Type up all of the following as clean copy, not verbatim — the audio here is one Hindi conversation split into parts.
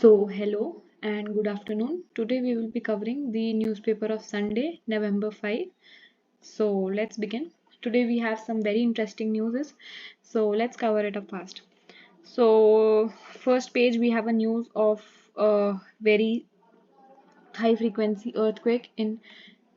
Hello and good afternoon. Today we will be covering the newspaper of Sunday, November 5. So, let's begin. Today we have some very interesting news. So, let's cover it up fast. So, first page we have a news of a very high frequency earthquake in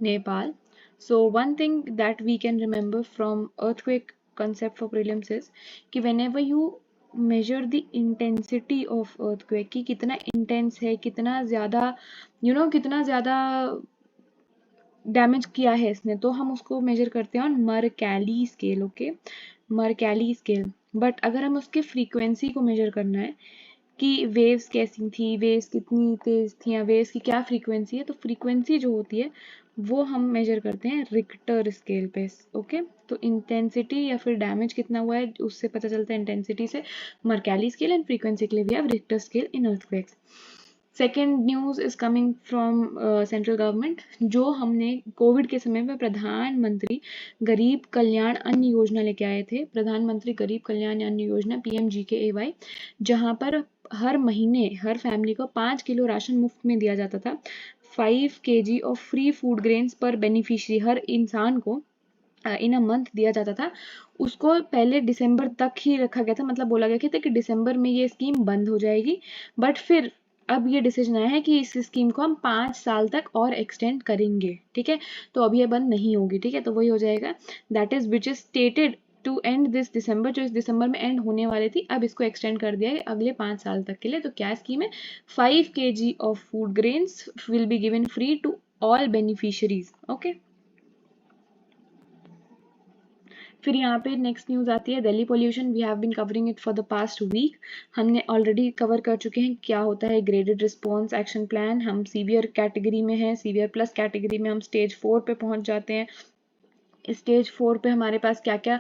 Nepal. So, one thing that we can remember from earthquake concept for prelims is कि whenever you measure the intensity of earthquake कि कितना intense है, कितना ज़्यादा कितना ज़्यादा डैमेज किया है इसने, तो हम उसको मेजर करते हैं on Mercalli scale. Okay, Mercalli scale. But अगर हम उसके फ्रीक्वेंसी को मेजर करना है कि वेव्स कैसी थी, वेव्स कितनी तेज थी या वेव्स की क्या फ्रीक्वेंसी है, तो फ्रीक्वेंसी जो होती है वो हम मेजर करते हैं रिक्टर स्केल पे. ओके, तो इंटेंसिटी या फिर डैमेज कितना हुआ है उससे पता चलता है इंटेंसिटी से. मरकैली स्केल एंड फ्रीक्वेंसी के लिए we have Richter scale in earthquakes. Second news is coming from central government. जो हमने कोविड के समय में प्रधानमंत्री गरीब कल्याण अन्न योजना लेके आए थे, प्रधानमंत्री गरीब कल्याण अन्न योजना PMGKAY, जहां पर हर महीने हर फैमिली को 5 किलो राशन मुफ्त में दिया जाता था. 5 kg of free food grains पर बेनिफिशियरी हर इंसान को इन अ मंथ दिया जाता था. उसको पहले दिसंबर तक ही रखा गया था, मतलब बोला गया था कि दिसंबर में ये स्कीम बंद हो जाएगी. बट फिर अब ये डिसीजन आया है कि इस स्कीम को हम 5 साल तक और एक्सटेंड करेंगे. ठीक है, तो अब ये बंद नहीं होगी. ठीक है, तो वही हो जाएगा. That is which is stated to end this December, जो इस दिसंबर में एंड होने वाली थी, अब इसको एक्सटेंड कर दिया है अगले 5 साल तक के लिए. तो क्या स्कीम है? 5 kg of food grains will be given free to all beneficiaries. Okay, फिर यहाँ पे नेक्स्ट न्यूज़ आती है Delhi pollution. We have been covering it for the past week. हमने ऑलरेडी कवर कर चुके हैं क्या होता है ग्रेडेड रिस्पॉन्स एक्शन प्लान. हम सीवियर कैटेगरी में हैं, सीवियर प्लस कैटेगरी में हम स्टेज 4 पे पहुंच जाते हैं. स्टेज 4 पे हमारे पास क्या क्या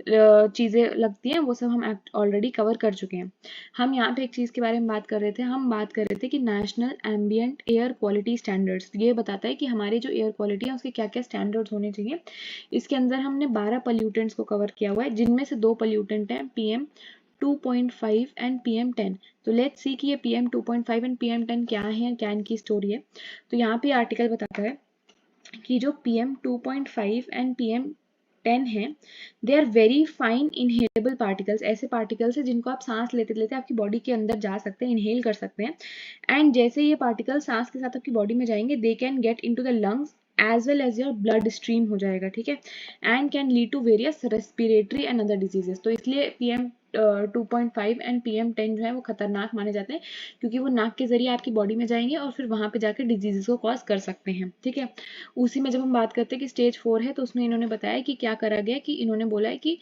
चीज़ें लगती हैं वो सब हम ऑलरेडी कवर कर चुके हैं. हम यहाँ पे एक चीज़ के बारे में बात कर रहे थे. हम बात कर रहे थे कि national ambient air quality standards, ये बताता है कि हमारी जो एयर क्वालिटी है उसके क्या क्या स्टैंडर्ड्स होने चाहिए. इसके अंदर हमने 12 पोल्यूटेंट्स को कवर किया हुआ है, जिनमें से 2 पोल्यूटेंट हैं PM 2.5 एंड PM 10. तो लेट्स सी कि ये PM 2.5 एंड PM 10 क्या है, क्या इनकी स्टोरी है. तो यहाँ पे आर्टिकल बताता है कि जो PM 2.5 एंड PM 10 है, they are very fine inhalable particles. ऐसे पार्टिकल्स हैं जिनको आप सांस लेते लेते आपकी बॉडी के अंदर जा सकते हैं, इनहेल कर सकते हैं. एंड जैसे ये पार्टिकल सांस के साथ आपकी बॉडी में जाएंगे, they can get into the lungs as well as your blood stream हो जाएगा. ठीक है, and can lead to various respiratory and other diseases. तो इसलिए PM 2.5 एंड PM 10 जो है वो खतरनाक माने जाते हैं, क्योंकि वो नाक के जरिए आपकी बॉडी में जाएंगे और फिर वहां पे जाकर डिजीजेस को कॉज कर सकते हैं. ठीक है, उसी में जब हम बात करते हैं कि स्टेज 4 है, तो उसमें इन्होंने बताया कि क्या करा गया, कि इन्होंने बोला है कि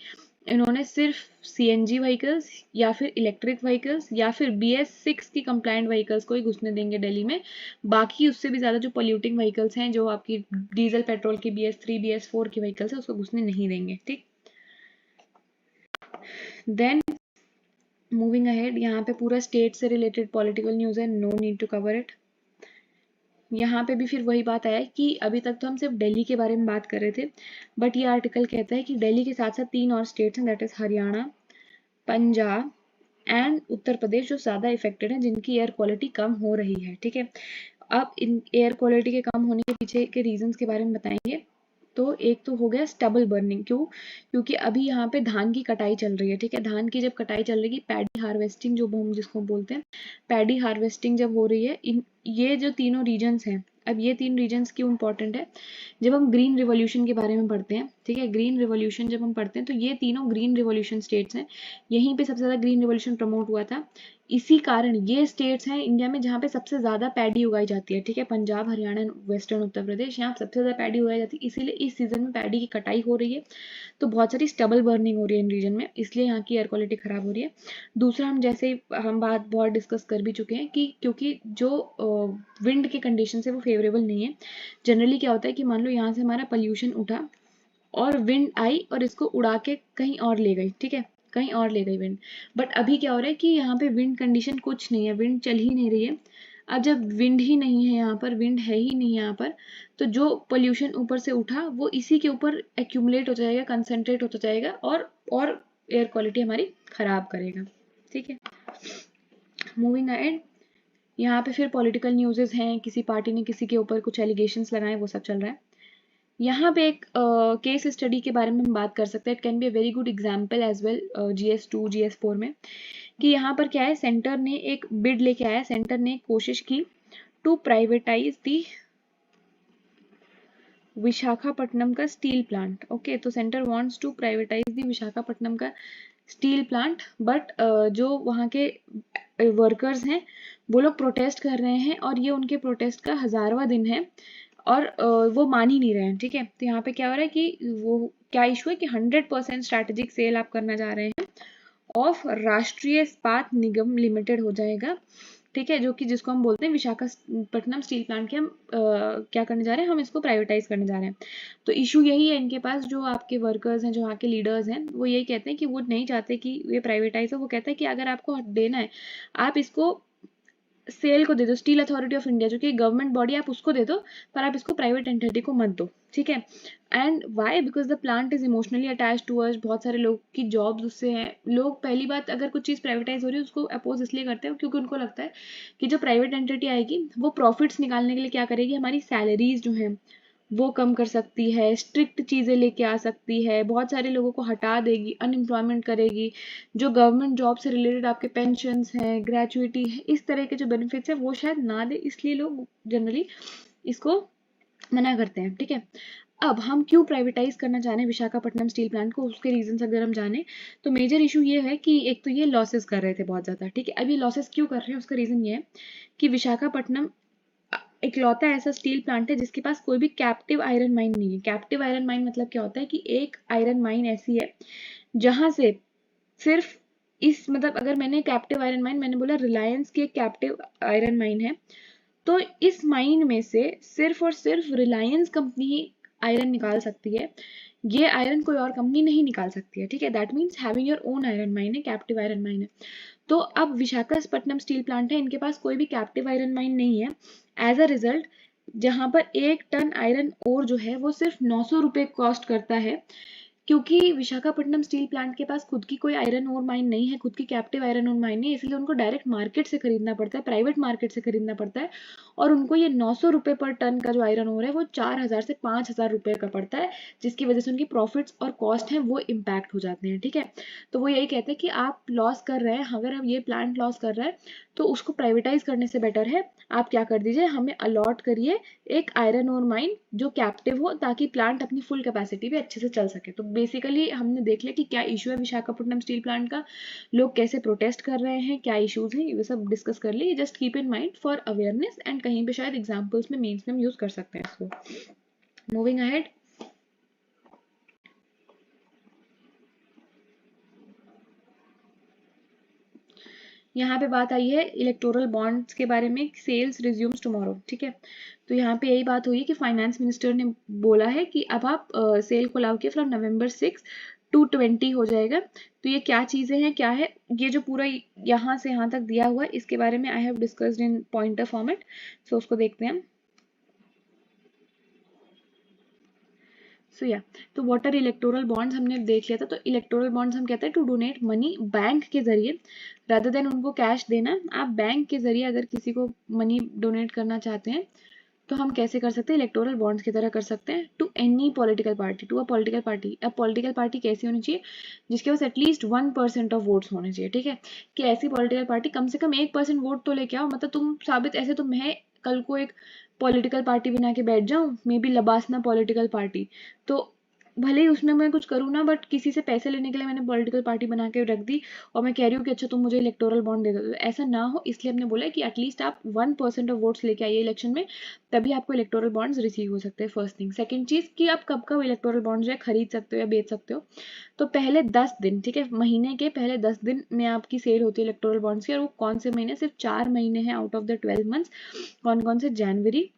इन्होंने सिर्फ CNG व्हीकल्स या फिर इलेक्ट्रिक व्हीकल्स या फिर BS6 की कंप्लायंट व्हीकल्स को ही घुसने देंगे दिल्ली में. बाकी उससे भी ज़्यादा जो पोल्यूटिंग व्हीकल्स हैं, जो आपकी डीजल पेट्रोल की BS3 BS4 की व्हीकल्स है, उसको घुसने नहीं देंगे. ठीक, देन मूविंग अहेड, यहाँ पे पूरा स्टेट से रिलेटेड पॉलिटिकल न्यूज़ है, no need to cover it. यहाँ पे भी फिर वही बात आया कि अभी तक तो हम सिर्फ दिल्ली के बारे में बात कर रहे थे, बट ये आर्टिकल कहता है कि दिल्ली के साथ साथ 3 और स्टेट्स हैं, that is Haryana, Punjab and Uttar Pradesh, जो ज़्यादा इफेक्टेड हैं, जिनकी एयर क्वालिटी कम हो रही है. ठीक है, अब इन एयर क्वालिटी के कम होने के पीछे के रीजंस के बारे में बताएंगे. तो एक तो हो गया स्टबल बर्निंग. क्यों? क्योंकि अभी यहाँ पे धान की कटाई चल रही है. ठीक है, धान की जब कटाई चल रही है, पैडी हार्वेस्टिंग जो हम जिसको बोलते हैं, पैडी हार्वेस्टिंग जब हो रही है, ये जो तीनों रीजन्स हैं, अब ये 3 रीजन्स क्यों इंपॉर्टेंट है? जब हम ग्रीन रिवॉल्यूशन के बारे में पढ़ते हैं, ठीक है, ग्रीन रिवॉल्यूशन जब हम पढ़ते हैं, तो ये तीनों ग्रीन रिवॉल्यूशन स्टेट्स हैं. यहीं पे सबसे ज़्यादा ग्रीन रिवॉल्यूशन प्रमोट हुआ था. इसी कारण ये स्टेट्स हैं इंडिया में जहाँ पे सबसे ज़्यादा पैडी उगाई जाती है. ठीक है, पंजाब, हरियाणा, वेस्टर्न उत्तर प्रदेश, यहाँ सबसे ज़्यादा पैडी उगाई जाती है. इसीलिए इस सीजन में पैडी की कटाई हो रही है, तो बहुत सारी स्टबल बर्निंग हो रही है इन रीजन में, इसलिए यहाँ की एयर क्वालिटी खराब हो रही है. दूसरा, हम जैसे हम बात बहुत डिस्कस कर भी चुके हैं कि क्योंकि जो विंड के कंडीशन है वो फेवरेबल नहीं है. जनरली क्या होता है कि मान लो यहाँ से हमारा पोल्यूशन उठा और विंड आई और इसको उड़ा के कहीं और ले गई. ठीक है, कहीं और ले गई विंड. बट अभी क्या हो रहा है कि यहाँ पे विंड कंडीशन कुछ नहीं है, विंड चल ही नहीं रही है. अब जब विंड ही नहीं है यहाँ पर, विंड है ही नहीं यहाँ पर, तो जो पोल्यूशन ऊपर से उठा वो इसी के ऊपर एक्यूमुलेट हो जाएगा, कंसंट्रेट होता जाएगा और एयर क्वालिटी हमारी खराब करेगा. ठीक है, मूविंग अहेड, यहाँ पे फिर पॉलिटिकल न्यूज़ेस हैं, किसी पार्टी ने किसी के ऊपर कुछ एलिगेशंस लगाए, वो सब चल रहा है। यहाँ पे एक केस स्टडी के बारे में हम बात कर सकते हैं। It can be a very good example as well GS2 GS4 में, कि यहाँ पर क्या है, सेंटर ने एक बिड लेके आया, सेंटर ने कोशिश की टू प्राइवेटाइज दी विशाखापट्टनम का स्टील प्लांट। ओके, तो सेंटर वांट्स टू प्राइवेटाइज दी विशाखापट्टनम का स्टील प्लांट, बट जो वहाँ के वर्कर्स हैं वो लोग प्रोटेस्ट कर रहे हैं, और ये उनके प्रोटेस्ट का 1000वां दिन है, और वो मान ही नहीं रहे हैं। ठीक है, तो यहाँ पे क्या हो रहा है कि वो क्या इशू है कि 100% स्ट्रैटेजिक सेल आप करना चाह रहे हैं ऑफ राष्ट्रीय इस्पात निगम लिमिटेड हो जाएगा। ठीक है, जो कि जिसको हम बोलते हैं विशाखापट्टनम स्टील प्लांट के, हम क्या करने जा रहे हैं, हम इसको प्राइवेटाइज करने जा रहे हैं। तो इशू यही है इनके पास, जो आपके वर्कर्स हैं, जो वहाँ के लीडर्स हैं, वो यही कहते हैं कि वो नहीं चाहते कि ये प्राइवेटाइज हो। वो कहते हैं कि अगर आपको देना है, आप इसको सेल को दे दो, स्टील अथॉरिटी ऑफ इंडिया जो कि गवर्नमेंट बॉडी, आप उसको दे दो, पर आप इसको प्राइवेट एंटिटी को मत दो। ठीक है, and why, because the plant is emotionally attach to us. बहुत सारे लोग की जॉब्स उससे हैं। लोग पहली बात, अगर कुछ चीज़ प्राइवेटाइज हो रही है उसको अपोज इसलिए करते हैं क्योंकि उनको लगता है कि जो प्राइवेट एंटिटी आएगी वो प्रॉफिट्स निकालने के लिए क्या करेगी, हमारी सैलरीज जो हैं वो कम कर सकती है, स्ट्रिक्ट चीज़ें लेके आ सकती है, बहुत सारे लोगों को हटा देगी, अनएम्प्लॉयमेंट करेगी, जो गवर्नमेंट जॉब से रिलेटेड आपके पेंशन्स हैं, ग्रेचुइटी है, इस तरह के जो बेनिफिट्स हैं वो शायद ना दे, इसलिए लोग जनरली इसको मना करते हैं। ठीक है, अब हम क्यों प्राइवेटाइज करना चाह रहे हैं विशाखापट्टनम स्टील प्लांट को, उसके रीजंस अगर हम जाने तो मेजर इशू ये है कि एक तो ये लॉसेस कर रहे थे बहुत ज़्यादा। ठीक है, अब ये लॉसेस क्यों कर रहे हैं, उसका रीज़न ये है कि विशाखापट्टनम इकलौता ऐसा स्टील प्लांट है जिसके पास कोई भी कैप्टिव आयरन माइन नहीं है। कैप्टिव आयरन माइन मतलब क्या होता है कि एक आयरन माइन ऐसी है जहां से सिर्फ इस, मतलब अगर मैंने कैप्टिव आयरन माइन, मैंने बोला रिलायंस की एक कैप्टिव आयरन माइन है, तो इस माइन में से सिर्फ और सिर्फ रिलायंस कंपनी ही आयरन निकाल सकती है। ये आयरन कोई और कंपनी नहीं निकाल सकती है। ठीक है, that means having your own iron mine है, कैप्टिव आयरन माइन है। तो अब विशाखापट्टनम स्टील प्लांट है, इनके पास कोई भी कैप्टिव आयरन माइन नहीं है। एज अ रिजल्ट, जहां पर 1 टन आयरन ओर जो है वो सिर्फ 900 रुपये कॉस्ट करता है, क्योंकि विशाखापट्टनम स्टील प्लांट के पास खुद की कोई आयरन ओर माइन नहीं है, खुद की कैप्टिव आयरन ओर माइन नहीं है, इसलिए उनको डायरेक्ट मार्केट से खरीदना पड़ता है, प्राइवेट मार्केट से खरीदना पड़ता है, और उनको ये 900 रुपये पर टन का जो आयरन ओर है वो 4000 से 5000 रुपये का पड़ता है, जिसकी वजह से उनकी प्रॉफिट्स और कॉस्ट हैं वो इम्पैक्ट हो जाते हैं। ठीक है, तो वो यही कहते हैं कि आप लॉस कर रहे हैं, अगर हम ये प्लांट लॉस कर रहा है तो उसको प्राइवेटाइज करने से बेटर है आप क्या कर दीजिए, हमें अलॉट करिए एक आयरन ओर माइन जो कैप्टिव हो, ताकि प्लांट अपनी फुल कैपेसिटी पे अच्छे से चल सके। तो बेसिकली हमने देख लिया कि क्या इशू है विशाखापट्टनम स्टील प्लांट का, लोग कैसे प्रोटेस्ट कर रहे हैं, क्या इश्यूज हैं, ये सब डिस्कस कर लिए। Just keep in mind for awareness, and कहीं पे शायद एग्जाम्पल्स में, मेन्स में हम यूज कर सकते हैं इसको। मूविंग अहेड, यहाँ पे बात आई है इलेक्टोरल बॉन्ड्स के बारे में, सेल्स रिज्यूम्स टुमारो। ठीक है, तो यहाँ पे यही बात हुई है कि फाइनेंस मिनिस्टर ने बोला है कि अब आप सेल को अलाउ किया फ्रॉम November 6 to 20 हो जाएगा। तो ये क्या चीज़ें हैं, क्या है, ये जो पूरा यहाँ से यहाँ तक दिया हुआ है, इसके बारे में I have discussed in pointer format, so उसको देखते हैं हम। तो व्हाट आर इलेक्टोरल बॉन्ड्स हमने देख लिया था। तो इलेक्टोरल बॉन्ड्स हम कहते हैं टू डोनेट मनी बैंक के जरिए, रादर देन उनको कैश देना, आप बैंक के जरिए अगर किसी को मनी डोनेट करना चाहते हैं तो हम कैसे कर सकते हैं, इलेक्टोरल बॉन्ड्स की तरह कर सकते हैं, to any political party, to a political party. अब पॉलिटिकल पार्टी कैसी होनी चाहिए, जिसके पास एटलीस्ट 1% ऑफ वोट्स होने चाहिए। ठीक है, कि ऐसी पॉलिटिकल पार्टी कम से कम 1% वोट तो लेके आओ, मतलब तुम साबित, ऐसे तो मैं कल को एक पॉलिटिकल पार्टी बना के बैठ जाऊं, may be LBSNAA political party, तो भले ही उसमें मैं कुछ करूँ ना, बट किसी से पैसे लेने के लिए मैंने पॉलिटिकल पार्टी बना के रख दी, और मैं कह रही हूँ कि अच्छा तुम मुझे इलेक्टोरल बॉन्ड दे दो, तो ऐसा ना हो, इसलिए हमने बोला कि एटलीस्ट आप 1% ऑफ वोट्स लेके आइए इलेक्शन में, तभी आपको इलेक्टोरल बॉन्ड्स रिसीव हो सकते हैं। First thing. सेकंड चीज़ कि आप कब कब इलेक्टोरल बॉन्ड्स जो है खरीद सकते हो या बेच सकते हो, तो पहले 10 दिन, ठीक है, महीने के पहले 10 दिन में आपकी सेल होती है इलेक्टोरल बॉन्ड्स की, और वो कौन से महीने, सिर्फ 4 महीने हैं आउट ऑफ द 12 मंथ्स। कौन कौन से, जनवरी,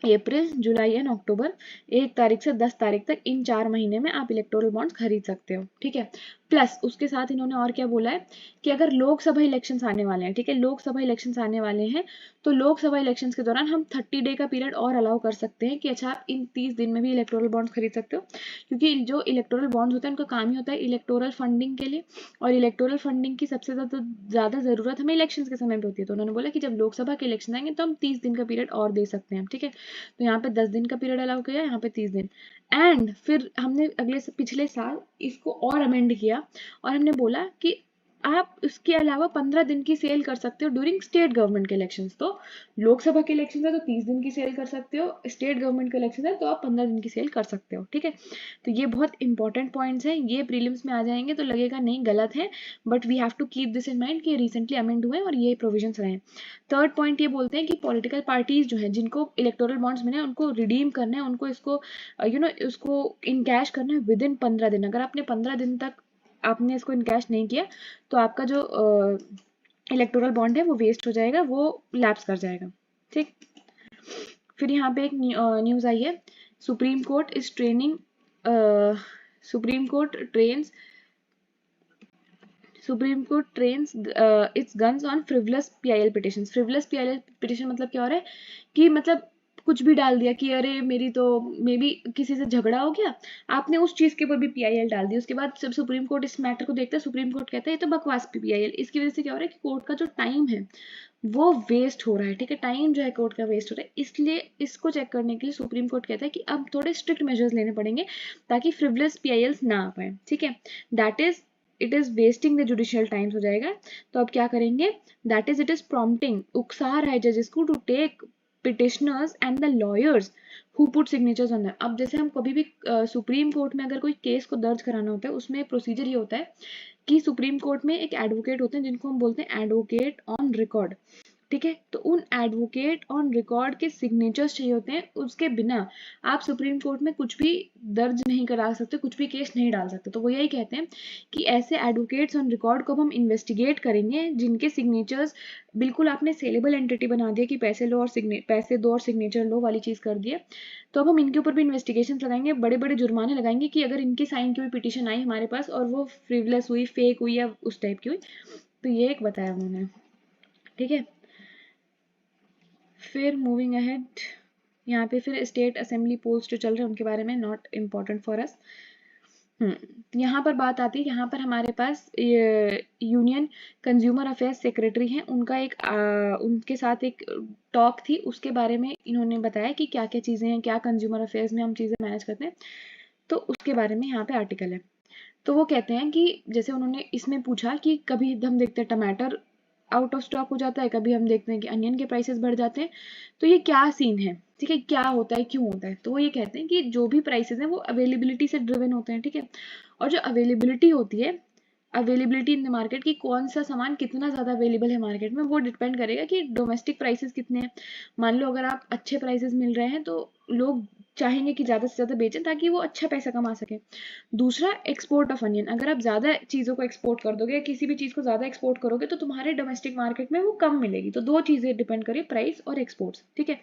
अप्रैल, जुलाई एंड अक्टूबर, 1 तारीख से 10 तारीख तक, इन 4 महीने में आप इलेक्टोरल बॉन्ड्स खरीद सकते हो, ठीक है। प्लस उसके साथ इन्होंने और क्या बोला है कि अगर लोकसभा इलेक्शंस आने वाले हैं, ठीक है, लोकसभा इलेक्शंस आने वाले हैं, तो लोकसभा इलेक्शंस के दौरान हम 30 डे का पीरियड और अलाउ कर सकते हैं कि अच्छा आप इन 30 दिन में भी इलेक्टोरल बॉन्ड्स खरीद सकते हो, क्योंकि जो इलेक्टोरल बॉन्ड्स होते हैं उनका काम ही होता है इलेक्टोरल फंडिंग के लिए, और इलेक्टोरल फंडिंग की सबसे ज़्यादा ज़रूरत हमें इलेक्शंस के समय पे होती है। तो उन्होंने बोला कि जब लोकसभा के इलेक्शन आएंगे तो हम 30 दिन का पीरियड और दे सकते हैं, ठीक है। तो यहाँ पे 10 दिन का पीरियड अलाउ किया, यहाँ पे 30 दिन। एंड फिर हमने पिछले साल इसको और अमेंड किया और हमने बोला कि आप इसके अलावा 15 दिन की सेल कर सकते हो ड्यूरिंग स्टेट गवर्नमेंट के इलेक्शंस। तो लोकसभा के इलेक्शन है तो 30 दिन की सेल कर सकते हो, स्टेट गवर्नमेंट के इलेक्शन है तो आप 15 दिन की सेल कर सकते हो, ठीक है। तो ये बहुत इंपॉर्टेंट पॉइंट्स हैं, ये प्रीलिम्स में आ जाएंगे तो लगेगा नहीं गलत है, but we have to keep this in mind कि रिसेंटली अमेंड हुए और ये प्रोविजंस रहे हैं। थर्ड पॉइंट ये बोलते हैं कि पॉलिटिकल पार्टीज जो हैं जिनको इलेक्टोरल बॉन्ड्स मिले उनको रिडीम करना है, उनको इसको उसको इन कैश करना है विद इन 15 दिन। अगर आपने 15 दिन तक आपने इसको इनकैश नहीं किया तो आपका जो इलेक्टोरल बॉन्ड है वो वेस्ट हो जाएगा, वो लैप्स कर जाएगा, ठीक। फिर यहाँ पे एक न्यूज़ आई है, supreme court is training supreme court trains supreme court trains it's guns on frivolous PIL petitions. Frivolous PIL petition मतलब क्या हो रहा है कि मतलब कुछ भी डाल दिया कि अरे मेरी तो मे बी किसी से झगड़ा हो गया, आपने उस चीज के ऊपर भी पीआईएल डाल दी, उसके बाद जब सुप्रीम कोर्ट इस मैटर को देखता है, सुप्रीम कोर्ट कहता है ये तो बकवास पीआईएल। इसकी वजह से क्या हो रहा है कि कोर्ट का जो टाइम है वो वेस्ट हो रहा है, ठीक है, टाइम जो है कोर्ट का वेस्ट हो रहा है। इसलिए इसको चेक करने के लिए सुप्रीम कोर्ट कहता है कि अब थोड़े स्ट्रिक्ट मेजर्स लेने पड़ेंगे ताकि फ्रिवलस पीआईएल्स ना आ पाए, ठीक है। That is it is wasting the judicial times हो जाएगा। तो अब क्या करेंगे, that is it is prompting, उकसा रहा है जजेस को to take petitioners and the lawyers who put signatures on that. अब जैसे हम कभी भी सुप्रीम कोर्ट में अगर कोई केस को दर्ज कराना होता है उसमें प्रोसीजर ये होता है कि सुप्रीम कोर्ट में एक एडवोकेट होते हैं जिनको हम बोलते हैं एडवोकेट ऑन रिकॉर्ड, ठीक है। तो उन एडवोकेट ऑन रिकॉर्ड के सिग्नेचर्स चाहिए होते हैं, उसके बिना आप सुप्रीम कोर्ट में कुछ भी दर्ज नहीं करा सकते, कुछ भी केस नहीं डाल सकते। तो वो यही कहते हैं कि ऐसे एडवोकेट्स ऑन रिकॉर्ड को हम इन्वेस्टिगेट करेंगे जिनके सिग्नेचर्स बिल्कुल आपने सेलेबल एंटिटी बना दिया कि पैसे लो और पैसे दो और सिग्नेचर लो वाली चीज कर दिया। तो अब हम इनके ऊपर भी इन्वेस्टिगेशन लगाएंगे, बड़े बड़े जुर्माने लगाएंगे कि अगर इनकी साइन की हुई पिटीशन आई हमारे पास और वो फ्रिवलेस हुई, फेक हुई या उस टाइप की हुई। तो ये एक बताया उन्होंने, ठीक है। फिर मूविंग अहेड, यहाँ पे फिर स्टेट असेंबली पोल्स जो चल रहे हैं उनके बारे में, नॉट इम्पॉर्टेंट फॉर अस। यहाँ पर बात आती है, यहाँ पर हमारे पास यूनियन कंज्यूमर अफेयर्स सेक्रेटरी हैं, उनका एक उनके साथ एक टॉक थी, उसके बारे में इन्होंने बताया कि क्या क्या चीज़ें हैं, क्या कंज्यूमर अफेयर्स में हम चीज़ें मैनेज करते हैं। तो उसके बारे में यहाँ पे आर्टिकल है। तो वो कहते हैं कि जैसे उन्होंने इसमें पूछा कि कभी हम देखते हैं टमाटर आउट ऑफ स्टॉक हो जाता है, कभी हम देखते हैं कि अनियन के प्राइसेस बढ़ जाते हैं, तो ये क्या सीन है, ठीक है, क्या होता है, क्यों होता है। तो वो ये कहते हैं कि जो भी प्राइसेस हैं वो अवेलेबिलिटी से ड्रिवन होते हैं, ठीक है। और जो अवेलेबिलिटी होती है, अवेलेबिलिटी इन द मार्केट की कौन सा सामान कितना ज़्यादा अवेलेबल है मार्केट में, वो डिपेंड करेगा कि डोमेस्टिक प्राइसेस कितने हैं। मान लो अगर आप अच्छे प्राइसेस मिल रहे हैं तो लोग चाहेंगे कि ज़्यादा से ज़्यादा बेचें ताकि वो अच्छा पैसा कमा सकें। दूसरा, एक्सपोर्ट ऑफ अनियन, अगर आप ज़्यादा चीज़ों को एक्सपोर्ट कर दोगे, किसी भी चीज़ को ज़्यादा एक्सपोर्ट करोगे तो तुम्हारे डोमेस्टिक मार्केट में वो कम मिलेगी। तो दो चीज़ें डिपेंड करें, प्राइस और एक्सपोर्ट्स, ठीक है।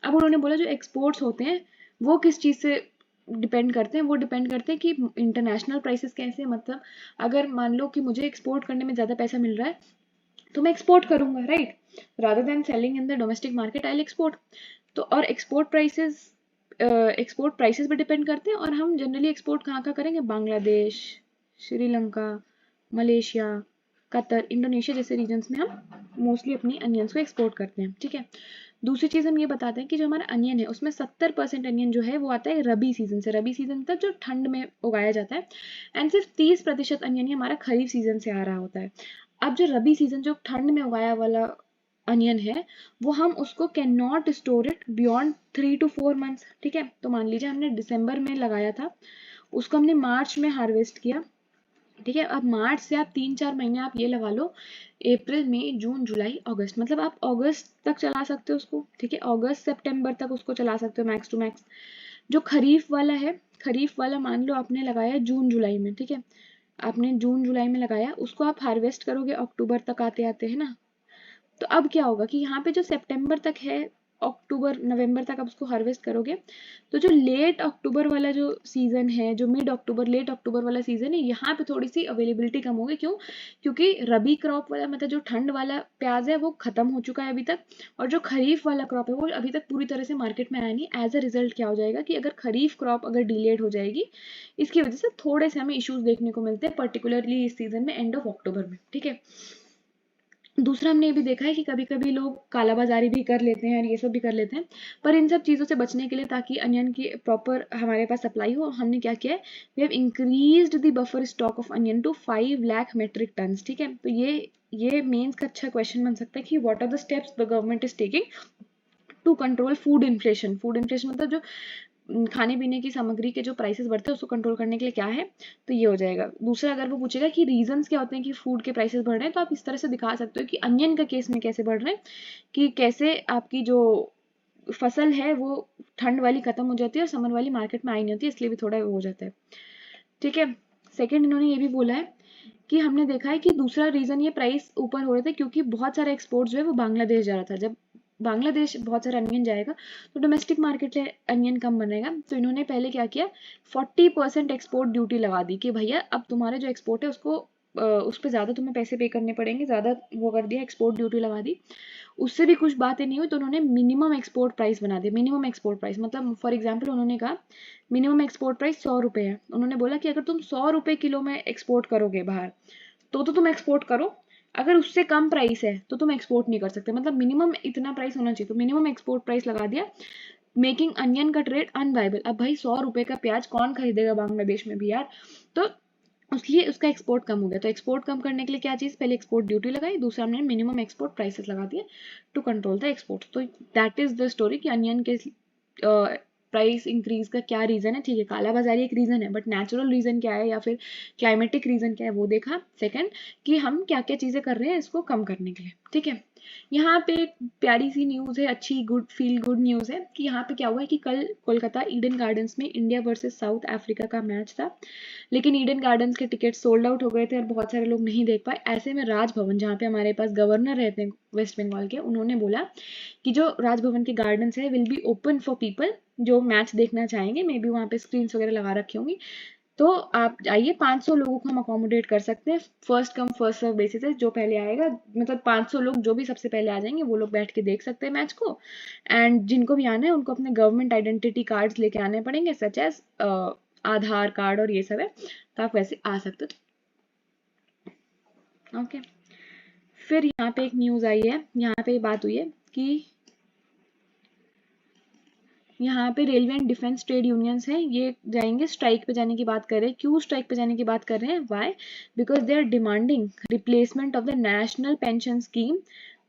अब उन्होंने बोला जो एक्सपोर्ट्स होते हैं वो किस चीज़ से डिपेंड करते हैं, वो डिपेंड करते हैं कि इंटरनेशनल प्राइसेस कैसे हैं। मतलब अगर मान लो कि मुझे एक्सपोर्ट करने में ज़्यादा पैसा मिल रहा है तो मैं एक्सपोर्ट करूंगा, right, rather than selling in the domestic market I will export. तो और एक्सपोर्ट प्राइसेस पे डिपेंड करते हैं, और हम जनरली एक्सपोर्ट कहाँ करेंगे, Bangladesh, Sri Lanka, Malaysia, Qatar, Indonesia जैसे रीजन्स में हम मोस्टली अपनी अनियंस को एक्सपोर्ट करते हैं, ठीक है। दूसरी चीज़ हम ये बताते हैं कि जो हमारा अनियन है उसमें 70% अनियन जो है वो आता है रबी सीजन से, रबी सीजन तक जो ठंड में उगाया जाता है, एंड सिर्फ 30% अनियन ही हमारा खरीफ सीजन से आ रहा होता है। अब जो रबी सीजन जो ठंड में उगाया वाला अनियन है वो हम उसको can not store it beyond 3 to 4 months, ठीक है। तो मान लीजिए हमने दिसंबर में लगाया था, उसको हमने मार्च में हार्वेस्ट किया, ठीक है। अब मार्च से आप 3-4 महीने आप ये लगा लो, अप्रैल मई जून जुलाई अगस्त, मतलब आप अगस्त तक चला सकते हो उसको, ठीक है, अगस्त सितंबर तक उसको चला सकते हो मैक्स टू मैक्स। जो खरीफ वाला है, खरीफ वाला मान लो आपने लगाया जून जुलाई में, ठीक है, आपने जून जुलाई में लगाया, उसको आप हार्वेस्ट करोगे अक्टूबर तक आते आते, है ना। तो अब क्या होगा कि यहाँ पे जो सितंबर तक है अक्टूबर नवंबर तक आप उसको हार्वेस्ट करोगे, तो जो लेट अक्टूबर वाला जो सीजन है, जो मिड अक्टूबर लेट अक्टूबर वाला सीजन है, यहाँ पे थोड़ी सी अवेलेबिलिटी कम होगी। क्यों? क्योंकि रबी क्रॉप वाला मतलब जो ठंड वाला प्याज है वो खत्म हो चुका है अभी तक, और जो खरीफ वाला क्रॉप है वो अभी तक पूरी तरह से मार्केट में आया नहीं। एज अ रिजल्ट क्या हो जाएगा कि अगर खरीफ क्रॉप अगर डिलेड हो जाएगी, इसकी वजह से थोड़े से हमें इश्यूज देखने को मिलते हैं, पर्टिकुलरली इस सीजन में एंड ऑफ अक्टूबर में। ठीक है, दूसरा हमने ये भी देखा है कि कभी कभी लोग कालाबाजारी भी कर लेते हैं और ये सब भी कर लेते हैं, पर इन सब चीज़ों से बचने के लिए, ताकि अनियन की प्रॉपर हमारे पास सप्लाई हो, हमने क्या किया है, we have increased the buffer stock of onion to 5 lakh metric tons. ठीक है, तो ये मेंस का अच्छा क्वेश्चन बन सकता है कि what are the steps the government is taking to control food inflation. Food inflation मतलब जो खाने पीने की सामग्री के जो प्राइसेस बढ़ते हैं उसको कंट्रोल करने के लिए क्या है, तो ये हो जाएगा। दूसरा, अगर वो पूछेगा कि रीजंस क्या होते हैं कि फूड के प्राइसेस बढ़ रहे हैं, तो आप इस तरह से दिखा सकते हो कि अनियन का केस में कैसे बढ़ रहे हैं, कि कैसे आपकी जो फसल है वो ठंड वाली खत्म हो जाती है और समर वाली मार्केट में आई नहीं होती है, इसलिए भी थोड़ा वो हो जाता है। ठीक है, सेकेंड इन्होंने ये भी बोला है कि हमने देखा है कि दूसरा रीजन ये प्राइस ऊपर हो रहे थे क्योंकि बहुत सारा एक्सपोर्ट जो है वो बांग्लादेश जा रहा था। जब बांग्लादेश बहुत सारा अनियन जाएगा तो डोमेस्टिक मार्केट से अनियन कम बनेगा, तो इन्होंने पहले क्या किया, 40% एक्सपोर्ट ड्यूटी लगा दी कि भैया अब तुम्हारा जो एक्सपोर्ट है उसको उस पर ज़्यादा तुम्हें पैसे पे करने पड़ेंगे, ज़्यादा वो कर दिया, एक्सपोर्ट ड्यूटी लगा दी। उससे भी कुछ बातें नहीं हुई तो उन्होंने मिनिमम एक्सपोर्ट प्राइस बना दिया। मिनिमम एक्सपोर्ट प्राइस मतलब फॉर एग्जांपल उन्होंने कहा मिनिमम एक्सपोर्ट प्राइस 100 रुपये है। उन्होंने बोला कि अगर तुम 100 रुपये किलो में एक्सपोर्ट करोगे बाहर तो तुम एक्सपोर्ट करो, अगर उससे कम प्राइस है तो तुम एक्सपोर्ट नहीं कर सकते। मतलब मिनिमम इतना प्राइस होना चाहिए, तो मिनिमम एक्सपोर्ट प्राइस लगा दिया, मेकिंग अनियन का ट्रेड अनवाइबल। अब भाई 100 रुपये का प्याज कौन खरीदेगा बांग्लादेश में भी यार, तो इसलिए उसका एक्सपोर्ट कम हो गया। तो एक्सपोर्ट कम करने के लिए क्या चीज़, पहले एक्सपोर्ट ड्यूटी लगाई, दूसरा हमने मिनिमम एक्सपोर्ट प्राइसेस लगा दिए टू कंट्रोल द एक्सपोर्ट। तो दैट इज द स्टोरी कि अनियन के प्राइस इंक्रीज का क्या रीजन है। ठीक है, कालाबाजारी एक रीजन है, बट नेचुरल रीजन क्या है या फिर क्लाइमेटिक रीजन क्या है वो देखा। सेकंड, कि हम क्या क्या चीजें कर रहे हैं इसको कम करने के लिए। ठीक है, यहाँ पे एक प्यारी सी न्यूज़ है, अच्छी गुड फील गुड न्यूज़ है कि यहाँ पे क्या हुआ है कि कल कोलकाता ईडन गार्डन्स में इंडिया वर्सेस साउथ अफ्रीका का मैच था, लेकिन ईडन गार्डन्स के टिकट सोल्ड आउट हो गए थे और बहुत सारे लोग नहीं देख पाए। ऐसे में राजभवन, जहाँ पे हमारे पास गवर्नर रहते हैं वेस्ट बंगाल के, उन्होंने बोला कि जो राजभवन के गार्डन्स है will be open for people जो मैच देखना चाहेंगे। मे बी वहाँ पे स्क्रीन्स वगैरह लगा रखी होंगी, तो आप आइए, 500 लोगों को हम अकोमोडेट कर सकते हैं, first come first serve basis है, जो पहले आएगा, मतलब 500 लोग जो भी सबसे पहले आ जाएंगे वो लोग बैठ के देख सकते हैं मैच को। एंड जिनको भी आना है उनको अपने गवर्नमेंट आइडेंटिटी कार्ड्स लेके आने पड़ेंगे, सच एज आधार कार्ड और ये सब है, तो आप वैसे आ सकते हो। ओके, फिर यहाँ पे एक न्यूज़ आई है, यहाँ पे बात हुई है कि यहाँ पे railway and defence trade unions हैं, ये जाएंगे स्ट्राइक पे जाने की बात कर रहे हैं। क्यों स्ट्राइक पे जाने की बात कर रहे हैं, why, because they are demanding replacement of the national pension scheme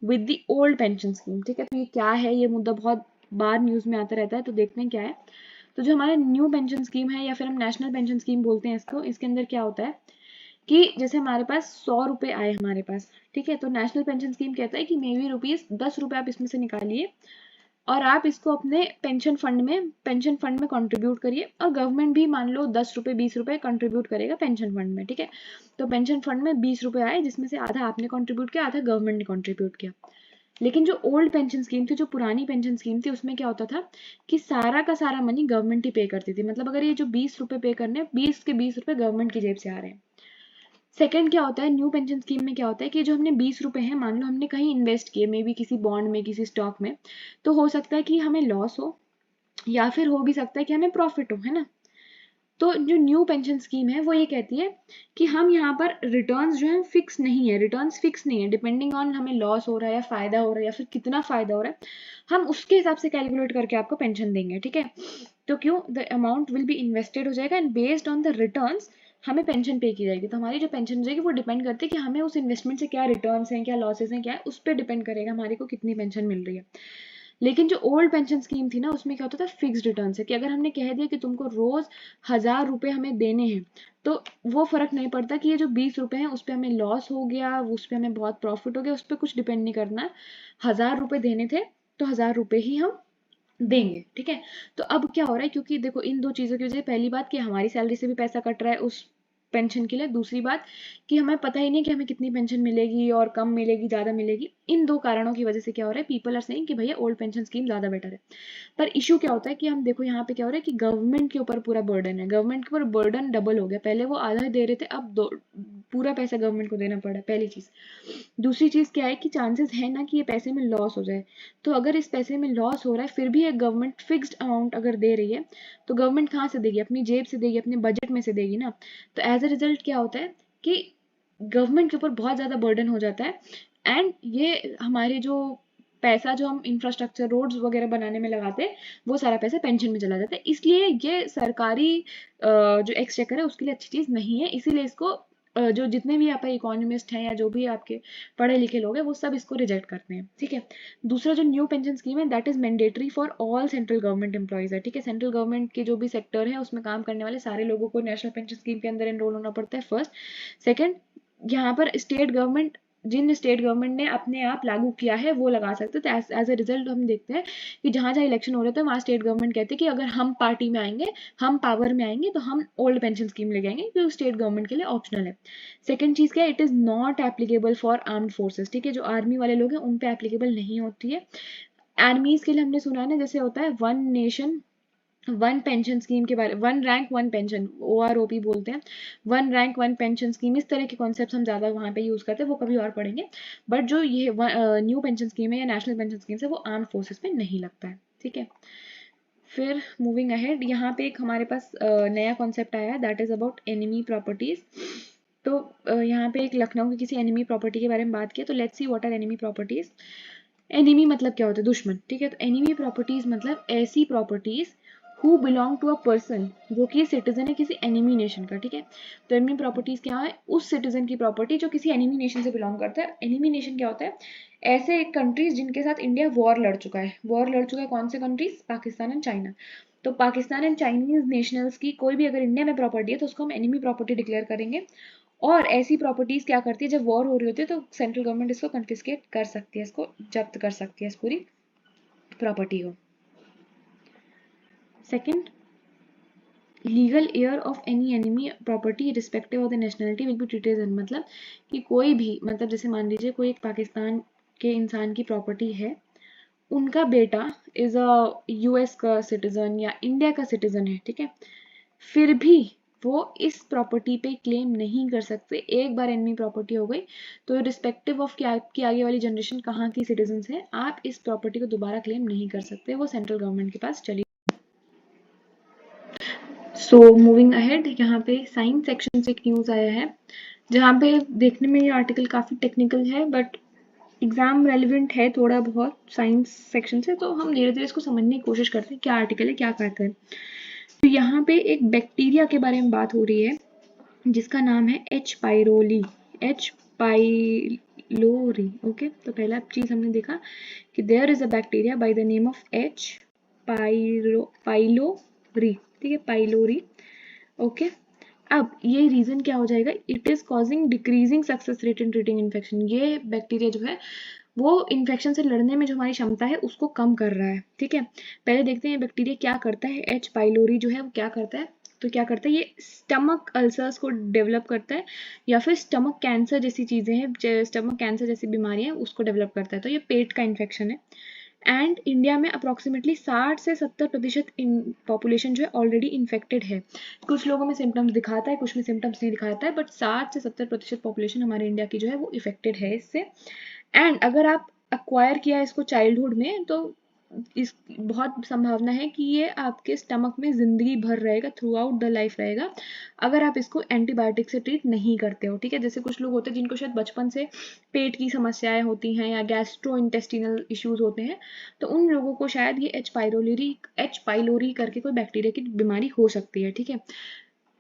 with the old pension scheme. ठीक है, तो ये क्या है, ये मुद्दा बहुत बार न्यूज़ में आता रहता है, तो देखते हैं क्या है। तो जो हमारा न्यू पेंशन स्कीम है या फिर हम नेशनल पेंशन स्कीम बोलते हैं इसको, इसके अंदर क्या होता है कि जैसे हमारे पास 100 रुपये आए हमारे पास, ठीक है, तो नेशनल पेंशन स्कीम कहता है कि मे बी ₹10 आप इसमें से निकालिए और आप इसको अपने पेंशन फंड में कंट्रीब्यूट करिए, और गवर्नमेंट भी मान लो 10 रुपये 20 रुपये कंट्रीब्यूट करेगा पेंशन फंड में। ठीक है, तो पेंशन फंड में 20 रुपये आए, जिसमें से आधा आपने कंट्रीब्यूट किया, आधा गवर्नमेंट ने कंट्रीब्यूट किया। लेकिन जो ओल्ड पेंशन स्कीम थी, जो पुरानी पेंशन स्कीम थी, उसमें क्या होता था कि सारा का सारा मनी गवर्नमेंट ही पे करती थी। मतलब अगर ये जो 20 रुपये पे करने, 20 के 20 रुपये गवर्नमेंट की जेब से आ रहे हैं। सेकंड क्या होता है, न्यू पेंशन स्कीम में क्या होता है कि जो हमने 20 रुपये हैं, मान लो हमने कहीं इन्वेस्ट किए, मे बी किसी बॉन्ड में, किसी स्टॉक में, तो हो सकता है कि हमें लॉस हो या फिर हो भी सकता है कि हमें प्रॉफिट हो, है ना। तो जो न्यू पेंशन स्कीम है वो ये कहती है कि हम यहाँ पर रिटर्न्स जो है फिक्स नहीं है, रिटर्न्स फिक्स नहीं है, डिपेंडिंग ऑन हमें लॉस हो रहा है या फायदा हो रहा है या फिर कितना फायदा हो रहा है, हम उसके हिसाब से कैलकुलेट करके आपको पेंशन देंगे। ठीक है, तो क्यों, the amount will be invested हो जाएगा and based on the returns हमें पेंशन पे की जाएगी। तो हमारी जो पेंशन हो जाएगी वो डिपेंड करती है कि हमें उस इन्वेस्टमेंट से क्या रिटर्न्स हैं, क्या लॉसेस हैं, क्या है, उस पर डिपेंड करेगा हमारे को कितनी पेंशन मिल रही है। लेकिन जो ओल्ड पेंशन स्कीम थी ना, उसमें क्या होता था, फिक्स्ड रिटर्न है कि अगर हमने कह दिया कि तुमको रोज 1000 रुपये हमें देने हैं, तो वो फर्क नहीं पड़ता कि ये जो 20 रुपये हैं उस पर हमें लॉस हो गया, उस पर हमें बहुत प्रॉफिट हो गया, उस पर कुछ डिपेंड नहीं करना है। 1000 रुपये देने थे तो 1000 रुपये ही हम देंगे। ठीक है, तो अब क्या हो रहा है, क्योंकि देखो इन दो चीज़ों की वजह से, पहली बात कि हमारी सैलरी से भी पैसा कट रहा है उस पेंशन के लिए, दूसरी बात कि हमें पता ही नहीं कि हमें कितनी पेंशन मिलेगी और कम मिलेगी ज़्यादा मिलेगी। इन 2 कारणों की वजह से क्या हो रहा है, पीपल आर सेइंग कि भैया ओल्ड पेंशन स्कीम ज़्यादा बेटर है। पर इशू क्या होता है कि हम देखो यहाँ पे क्या हो रहा है कि गवर्नमेंट के ऊपर पूरा बर्डन है, गवर्नमेंट के ऊपर बर्डन डबल हो गया। पहले वो आधा दे रहे थे, अब पूरा पैसा गवर्नमेंट को देना पड़ा, पहली चीज़। दूसरी चीज़ क्या है कि चांसेस है ना कि ये पैसे में लॉस हो जाए। तो अगर इस पैसे में लॉस हो रहा है फिर भी एक गवर्नमेंट फिक्स्ड अमाउंट अगर दे रही है तो गवर्नमेंट कहाँ से देगी, अपनी जेब से देगी, अपने बजट में से देगी ना। तो एज अ रिजल्ट क्या होता है कि गवर्नमेंट के ऊपर बहुत ज़्यादा बर्डन हो जाता है। एंड ये हमारे जो पैसा जो हम इंफ्रास्ट्रक्चर रोड्स वगैरह बनाने में लगाते हैं वो सारा पैसा पेंशन में चला जाता है। इसलिए ये सरकारी जो एक्सचेकर है उसके लिए अच्छी चीज़ नहीं है। इसीलिए इसको जो जितने भी आप इकोनॉमिस्ट हैं या जो भी आपके पढ़े लिखे लोग हैं वो सब इसको रिजेक्ट करते हैं, ठीक है। दूसरा जो न्यू पेंशन स्कीम है that is mandatory for all central government employees है, ठीक है। सेंट्रल गवर्नमेंट के जो भी सेक्टर है उसमें काम करने वाले सारे लोगों को नेशनल पेंशन स्कीम के अंदर एनरोल होना पड़ता है, फर्स्ट। सेकेंड, यहाँ पर स्टेट गवर्नमेंट, जिन स्टेट गवर्नमेंट ने अपने आप लागू किया है वो लगा सकते। तो एज अ रिजल्ट हम देखते हैं कि जहाँ जहाँ इलेक्शन हो रहे थे वहाँ स्टेट गवर्नमेंट कहते हैं कि अगर हम पार्टी में आएंगे, हम पावर में आएंगे तो हम ओल्ड पेंशन स्कीम ले जाएंगे, जो स्टेट गवर्नमेंट के लिए ऑप्शनल है। सेकंड चीज़ क्या है, it is not applicable for armed forces, ठीक है। जो आर्मी वाले लोग हैं उन पे एप्लीकेबल नहीं होती है। आर्मीज के लिए हमने सुना है ना, जैसे होता है one nation one pension scheme के बारे, one rank one pension, OROP बोलते हैं, one rank one pension scheme. इस तरह के कॉन्सेप्ट हम ज़्यादा वहाँ पे यूज़ करते हैं, वो कभी और पढ़ेंगे। बट जो ये न्यू पेंशन स्कीम है या नेशनल पेंशन स्कीम है वो आर्म फोर्सेस में नहीं लगता है, ठीक है। फिर मूविंग अहेड, यहाँ पे एक हमारे पास नया कॉन्सेप्ट आया है that is about enemy properties. तो यहाँ पे एक लखनऊ की किसी एनिमी प्रॉपर्टी के बारे में बात किया। तो let's see what are enemy properties. Enemy मतलब क्या होता है, दुश्मन, ठीक है। तो एनिमी प्रॉपर्टीज मतलब ऐसी properties who belong to a person, जो कि सिटीजन है किसी एनिमी नेशन का, ठीक है। तो एनिमी प्रॉपर्टीज क्या है, उस सिटीजन की प्रॉपर्टी जो किसी एनिमी नेशन से बिलोंग करता है। एनिमी नेशन क्या होता है, ऐसे कंट्रीज जिनके साथ इंडिया वॉर लड़ चुका है। वॉर लड़ चुका है कौन से कंट्रीज, पाकिस्तान एंड चाइना। तो पाकिस्तान एंड चाइनीज नेशनल्स की कोई भी अगर इंडिया में प्रॉपर्टी है तो उसको हम एनिमी प्रॉपर्टी डिक्लेयर करेंगे। और ऐसी प्रॉपर्टीज क्या करती है, जब वॉर हो रही होती है तो सेंट्रल गवर्नमेंट इसको कन्फिस्केट कर सकती है, इसको जब्त कर सकती है इस पूरी प्रॉपर्टी को। Second, legal heir of any enemy property respective of the nationality will be treated as, मतलब कि कोई भी, मतलब जैसे मान लीजिए कोई एक पाकिस्तान के इंसान की प्रॉपर्टी है, उनका बेटा इज अ US का सिटीजन या इंडिया का सिटीजन है, ठीक है, फिर भी वो इस प्रॉपर्टी पे क्लेम नहीं कर सकते। एक बार एनिमी प्रॉपर्टी हो गई तो रिस्पेक्टिव ऑफ कि आपकी आगे वाली जनरेशन कहाँ की सिटीजन है, आप इस प्रॉपर्टी को दोबारा क्लेम नहीं कर सकते, वो सेंट्रल गवर्नमेंट के पास चली। सो मूविंग अहेड, यहाँ पे साइंस सेक्शन से एक न्यूज़ आया है जहाँ पे देखने में ये आर्टिकल काफ़ी टेक्निकल है बट एग्जाम रेलिवेंट है थोड़ा बहुत साइंस सेक्शन से, तो हम धीरे धीरे इसको समझने की कोशिश करते हैं क्या आर्टिकल है, क्या कहता है। तो यहाँ पे एक बैक्टीरिया के बारे में बात हो रही है जिसका नाम है H. Pylori, H. Pylori, okay. तो पहला चीज हमने देखा कि there is a bacteria by the name of H. Pylori, ठीक है, पाइलोरी, ओके। अब ये रीजन क्या हो जाएगा, it is causing decreasing success rate in treating infection. ये बैक्टीरिया जो है वो इन्फेक्शन से लड़ने में जो हमारी क्षमता है उसको कम कर रहा है, ठीक है। पहले देखते हैं बैक्टीरिया क्या करता है। H. पाइलोरी जो है वो क्या करता है, तो क्या करता है, ये स्टमक अल्सर्स को डेवलप करता है या फिर स्टमक कैंसर जैसी चीज़ें हैं, स्टमक कैंसर जैसी बीमारियां हैं उसको डेवलप करता है। तो ये पेट का इन्फेक्शन है। एंड इंडिया में अप्रॉक्सीमेटली 60 से 70% पॉपुलेशन जो है ऑलरेडी इन्फेक्टेड है। कुछ लोगों में सिम्टम्स दिखाता है, कुछ में सिम्टम्स नहीं दिखाता है, बट 60 से 70% पॉपुलेशन हमारे इंडिया की जो है वो इफेक्टेड है इससे। एंड अगर आप अक्वायर किया इसको चाइल्डहुड में तो इस बहुत संभावना है कि ये आपके स्टमक में जिंदगी भर रहेगा, थ्रू आउट द लाइफ रहेगा, अगर आप इसको एंटीबायोटिक से ट्रीट नहीं करते हो, ठीक है। जैसे कुछ लोग होते हैं जिनको शायद बचपन से पेट की समस्याएं होती हैं या गैस्ट्रो इंटेस्टिनल इश्यूज होते हैं, तो उन लोगों को शायद ये H. पाइलोरी करके कोई बैक्टीरिया की बीमारी हो सकती है, ठीक है।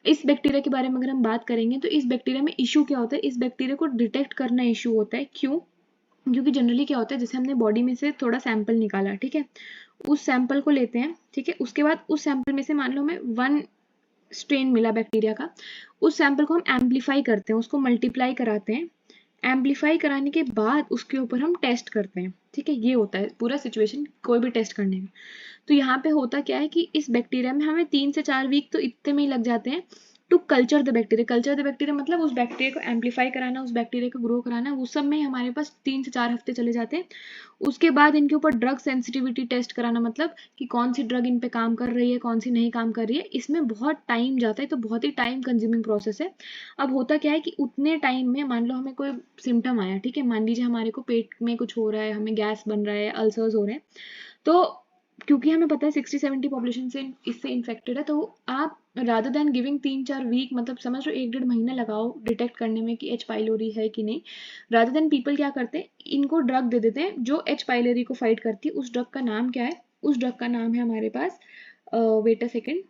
इस बैक्टीरिया के बारे में अगर हम बात करेंगे तो इस बैक्टीरिया में इशू क्या होता है, इस बैक्टीरिया को डिटेक्ट करना इशू होता है। क्यों, क्योंकि जनरली क्या होता है, जैसे हमने बॉडी में से थोड़ा सैंपल निकाला, ठीक है, उस सैंपल को लेते हैं, ठीक है, उसके बाद उस सैंपल में से मान लो हमें 1 स्ट्रेन मिला बैक्टीरिया का, उस सैंपल को हम एम्पलीफाई करते हैं, उसको मल्टीप्लाई कराते हैं, एम्पलीफाई कराने के बाद उसके ऊपर हम टेस्ट करते हैं, ठीक है। ये होता है पूरा सिचुएशन कोई भी टेस्ट करने में। तो यहाँ पे होता क्या है कि इस बैक्टीरिया में हमें 3 से 4 वीक तो इतने में ही लग जाते हैं, to culture the bacteria. Culture the bacteria मतलब उस बैक्टीरिया को एम्पलीफाई कराना, उस बैक्टीरिया को ग्रो कराना, उस सब में हमारे पास 3 से 4 हफ्ते चले जाते हैं। उसके बाद इनके ऊपर ड्रग सेंसिटिविटी टेस्ट कराना, मतलब कि कौन सी ड्रग इन पे काम कर रही है, कौन सी नहीं काम कर रही है, इसमें बहुत टाइम जाता है। तो बहुत ही टाइम कंज्यूमिंग प्रोसेस है। अब होता क्या है कि उतने टाइम में मान लो हमें कोई सिम्टम आया, ठीक है, मान लीजिए हमारे को पेट में कुछ हो रहा है, हमें गैस बन रहा है, अल्सर्स हो रहे हैं, तो क्योंकि हमें पता है 60-70 पॉपुलेशन से इससे इन्फेक्टेड है, तो आप रादर देन गिविंग 3-4 वीक, मतलब समझ लो 1-1.5 महीना लगाओ डिटेक्ट करने में कि एच पाइलोरी है कि नहीं, रादर देन पीपल क्या करते हैं, इनको ड्रग दे देते हैं जो एच पाइलोरी को फाइट करती है। उस ड्रग का नाम क्या है? उस ड्रग का नाम है हमारे पास, वेट अ सेकेंड,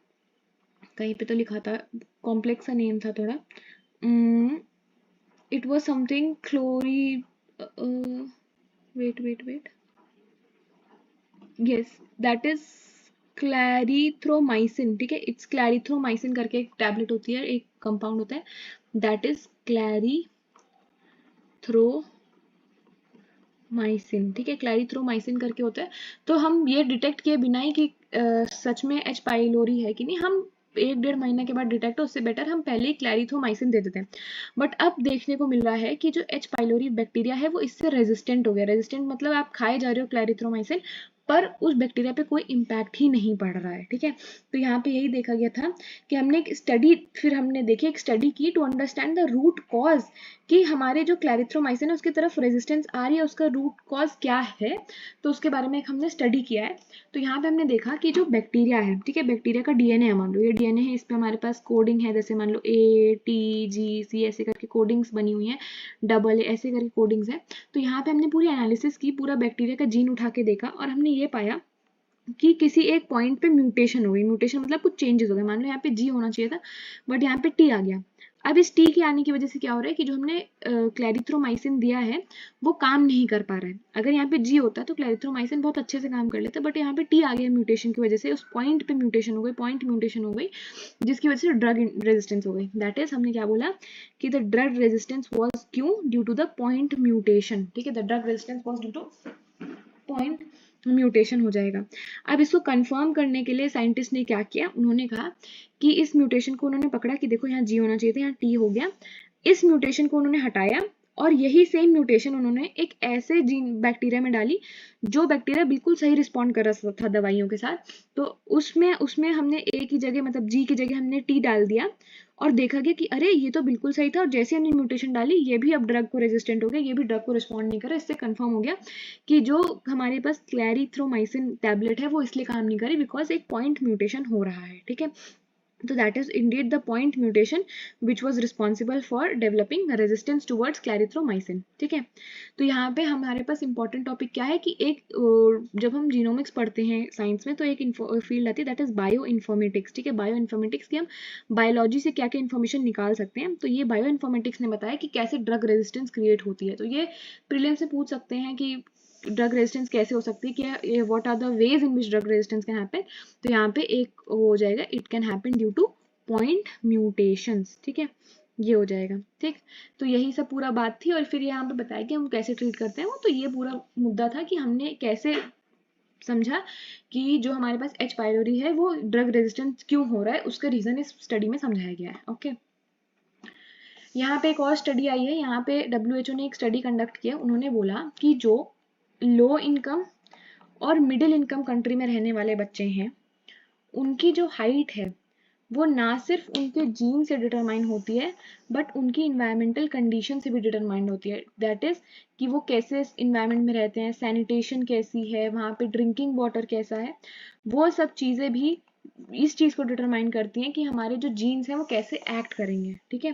कहीं पे तो लिखा था, कॉम्प्लेक्स सा नेम था थोड़ा, it was something chlori, wait, yes, that is clarithromycin, ठीक है, इट्स क्लैरिथ्रोमाइसिन करके एक टैबलेट होती है, एक कंपाउंड होता है, दैट इज क्लैरिथ्रोमाइसिन, ठीक है, क्लैरिथ्रोमाइसिन करके होता है। तो हम ये डिटेक्ट किए बिना ही कि सच में एच पाइलोरी है कि नहीं, हम 1-1.5 महीने के बाद डिटेक्ट हो, उससे बेटर हम पहले ही क्लैरिथ्रोमाइसिन दे देते हैं। बट अब देखने को मिल रहा है कि जो एच पाइलोरी बैक्टीरिया है वो इससे रेजिस्टेंट हो गया। रेजिस्टेंट मतलब आप खाए जा रहे हो क्लैरिथ्रोमाइसिन, पर उस बैक्टीरिया पे कोई इम्पैक्ट ही नहीं पड़ रहा है, ठीक है। तो यहाँ पे यही देखा गया था कि हमने एक स्टडी, फिर हमने देखी एक स्टडी की to understand the root cause, कि हमारे जो क्लैरिथ्रोमाइसिन है उसकी तरफ रेजिस्टेंस आ रही है, उसका रूट कॉज क्या है, तो उसके बारे में एक हमने स्टडी किया है। तो यहाँ पे हमने देखा कि जो बैक्टीरिया है, ठीक है, बैक्टीरिया का डीएनए है, मान लो ये डीएनए है, इस पे हमारे पास कोडिंग है, जैसे मान लो ATGC ऐसे करके कोडिंग्स बनी हुई हैं, AA ऐसे करके कोडिंग्स है। तो यहाँ पे हमने पूरी एनालिसिस की, पूरा बैक्टीरिया का जीन उठा के देखा, और हमने ये पाया कि किसी एक पॉइंट पे म्यूटेशन हो गई। म्यूटेशन मतलब कुछ चेंजेस हो गए, मान लो यहाँ पे G होना चाहिए था बट यहाँ पे T आ गया। अब इस T के आने की वजह से क्या हो रहा है कि जो हमने क्लैरिथ्रोमाइसिन दिया है वो काम नहीं कर पा रहा है। अगर यहाँ पे G होता तो क्लैरिथ्रोमाइसिन बहुत अच्छे से काम कर लेता, बट यहाँ पे T आ गया म्यूटेशन की वजह से, उस पॉइंट पे म्यूटेशन हो गई, पॉइंट म्यूटेशन हो गई, जिसकी वजह से ड्रग रेजिस्टेंस हो गई। दैट इज हमने क्या बोला कि द ड्रग रेजिस्टेंस वॉज क्यों? Due to the point mutation, ठीक है, the drug resistance was due to point mutation हो जाएगा। अब इसको कंफर्म करने के लिए साइंटिस्ट ने क्या किया, उन्होंने कहा कि इस म्यूटेशन को उन्होंने पकड़ा कि देखो यहाँ G होना चाहिए था, यहाँ T हो गया, इस म्यूटेशन को उन्होंने हटाया और यही सेम म्यूटेशन उन्होंने एक ऐसे जीन बैक्टीरिया में डाली जो बैक्टीरिया बिल्कुल सही रिस्पॉन्ड कर रहा था दवाइयों के साथ। तो उसमें उसमें हमने A की जगह, मतलब G की जगह हमने T डाल दिया, और देखा गया कि अरे ये तो बिल्कुल सही था, और जैसे हमने म्यूटेशन डाली ये भी अब ड्रग को रेजिस्टेंट हो गया, ये भी ड्रग को रिस्पॉन्ड नहीं कर रहा। इससे कंफर्म हो गया कि जो हमारे पास क्लैरिथ्रोमाइसिन टैबलेट है वो इसलिए काम नहीं कर रही बिकॉज एक पॉइंट म्यूटेशन हो रहा है, ठीक है। तो that is Indeed the point mutation which was responsible for developing resistance towards clarithromycin, ठीक है। तो यहाँ पे हमारे पास इंपॉर्टेंट टॉपिक क्या है कि एक जब हम जीनोमिक्स पढ़ते हैं साइंस में तो एक फील्ड आती है दैट इज बायो इन्फॉर्मेटिक्स, ठीक है। बायो इन्फॉर्मेटिक्स की हम बायोलॉजी से क्या क्या इन्फॉर्मेशन निकाल सकते हैं। तो ये बायो इन्फॉर्मेटिक्स ने बताया कि कैसे ड्रग रेजिस्टेंस क्रिएट होती है। तो ये प्रीलिम से पूछ सकते हैं कि ड्रग रेजिस्टेंस कैसे हो सकती है, कि what are the ways in which drug resistance can happen. तो यहाँ पे एक हो जाएगा, it can happen due to point mutations, ठीक है, ये हो जाएगा, ठीक। तो यही सब पूरा बात थी, और फिर यहाँ पे बताया कि हम कैसे ट्रीट करते हैं वो। तो ये पूरा मुद्दा था कि हमने कैसे समझा कि जो हमारे पास एच पाइलोरी है वो ड्रग रेजिस्टेंस क्यों हो रहा है, उसका रीजन इस स्टडी में समझाया गया है, ओके। यहाँ पे एक और स्टडी आई है, यहाँ पे WHO ने एक स्टडी कंडक्ट किया। उन्होंने बोला कि जो लो इनकम और मिडिल इनकम कंट्री में रहने वाले बच्चे हैं उनकी जो हाइट है वो ना सिर्फ उनके जीन से डिटरमाइन होती है बट उनकी इन्वायरमेंटल कंडीशन से भी डिटरमाइंड होती है। दैट इज कि वो कैसे इन्वायरमेंट में रहते हैं, सैनिटेशन कैसी है, वहाँ पे ड्रिंकिंग वाटर कैसा है, वो सब चीज़ें भी इस चीज़ को डिटरमाइन करती हैं कि हमारे जो जीन्स हैं वो कैसे एक्ट करेंगे, ठीक है।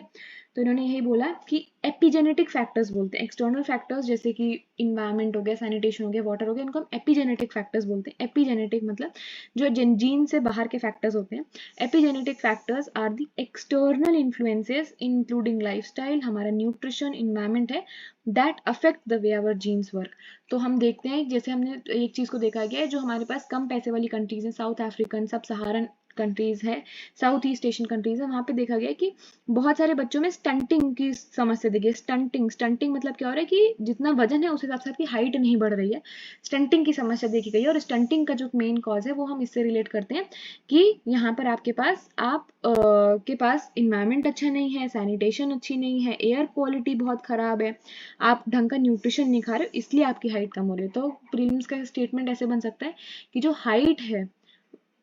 तो इन्होंने यही बोला कि एपिजेनेटिक फैक्टर्स बोलते हैं, एक्सटर्नल फैक्टर्स जैसे कि इन्वायरमेंट हो गया, सैनिटेशन हो गया, वाटर हो गया, इनको हम एपिजेनेटिक फैक्टर्स बोलते हैं। एपिजेनेटिक मतलब जो जीन से बाहर के फैक्टर्स होते हैं। Epigenetic factors are the external influences including lifestyle, हमारा न्यूट्रिशन, इन्वायरमेंट है, that affect the way our genes work. तो हम देखते हैं, जैसे हमने एक चीज़ को देखा गया है, जो हमारे पास कम पैसे वाली कंट्रीज हैं, साउथ अफ्रीकन, सब सहारन कंट्रीज है, साउथ ईस्ट एशियन कंट्रीज है, वहाँ पे देखा गया कि बहुत सारे बच्चों में स्टंटिंग की समस्या देखी है। स्टंटिंग मतलब क्या हो रहा है कि जितना वजन है उस हिसाब से आपकी हाइट नहीं बढ़ रही है, स्टंटिंग की समस्या देखी गई है। और स्टंटिंग का जो मेन कॉज है वो हम इससे रिलेट करते हैं कि यहाँ पर आपके पास के पास इन्वायरमेंट अच्छा नहीं है, सैनिटेशन अच्छी नहीं है, एयर क्वालिटी बहुत खराब है, आप ढंग का न्यूट्रिशन नहीं खा रहे हो, इसलिए आपकी हाइट कम हो रही है। तो प्रीलिम्स का स्टेटमेंट ऐसे बन सकता है कि जो हाइट है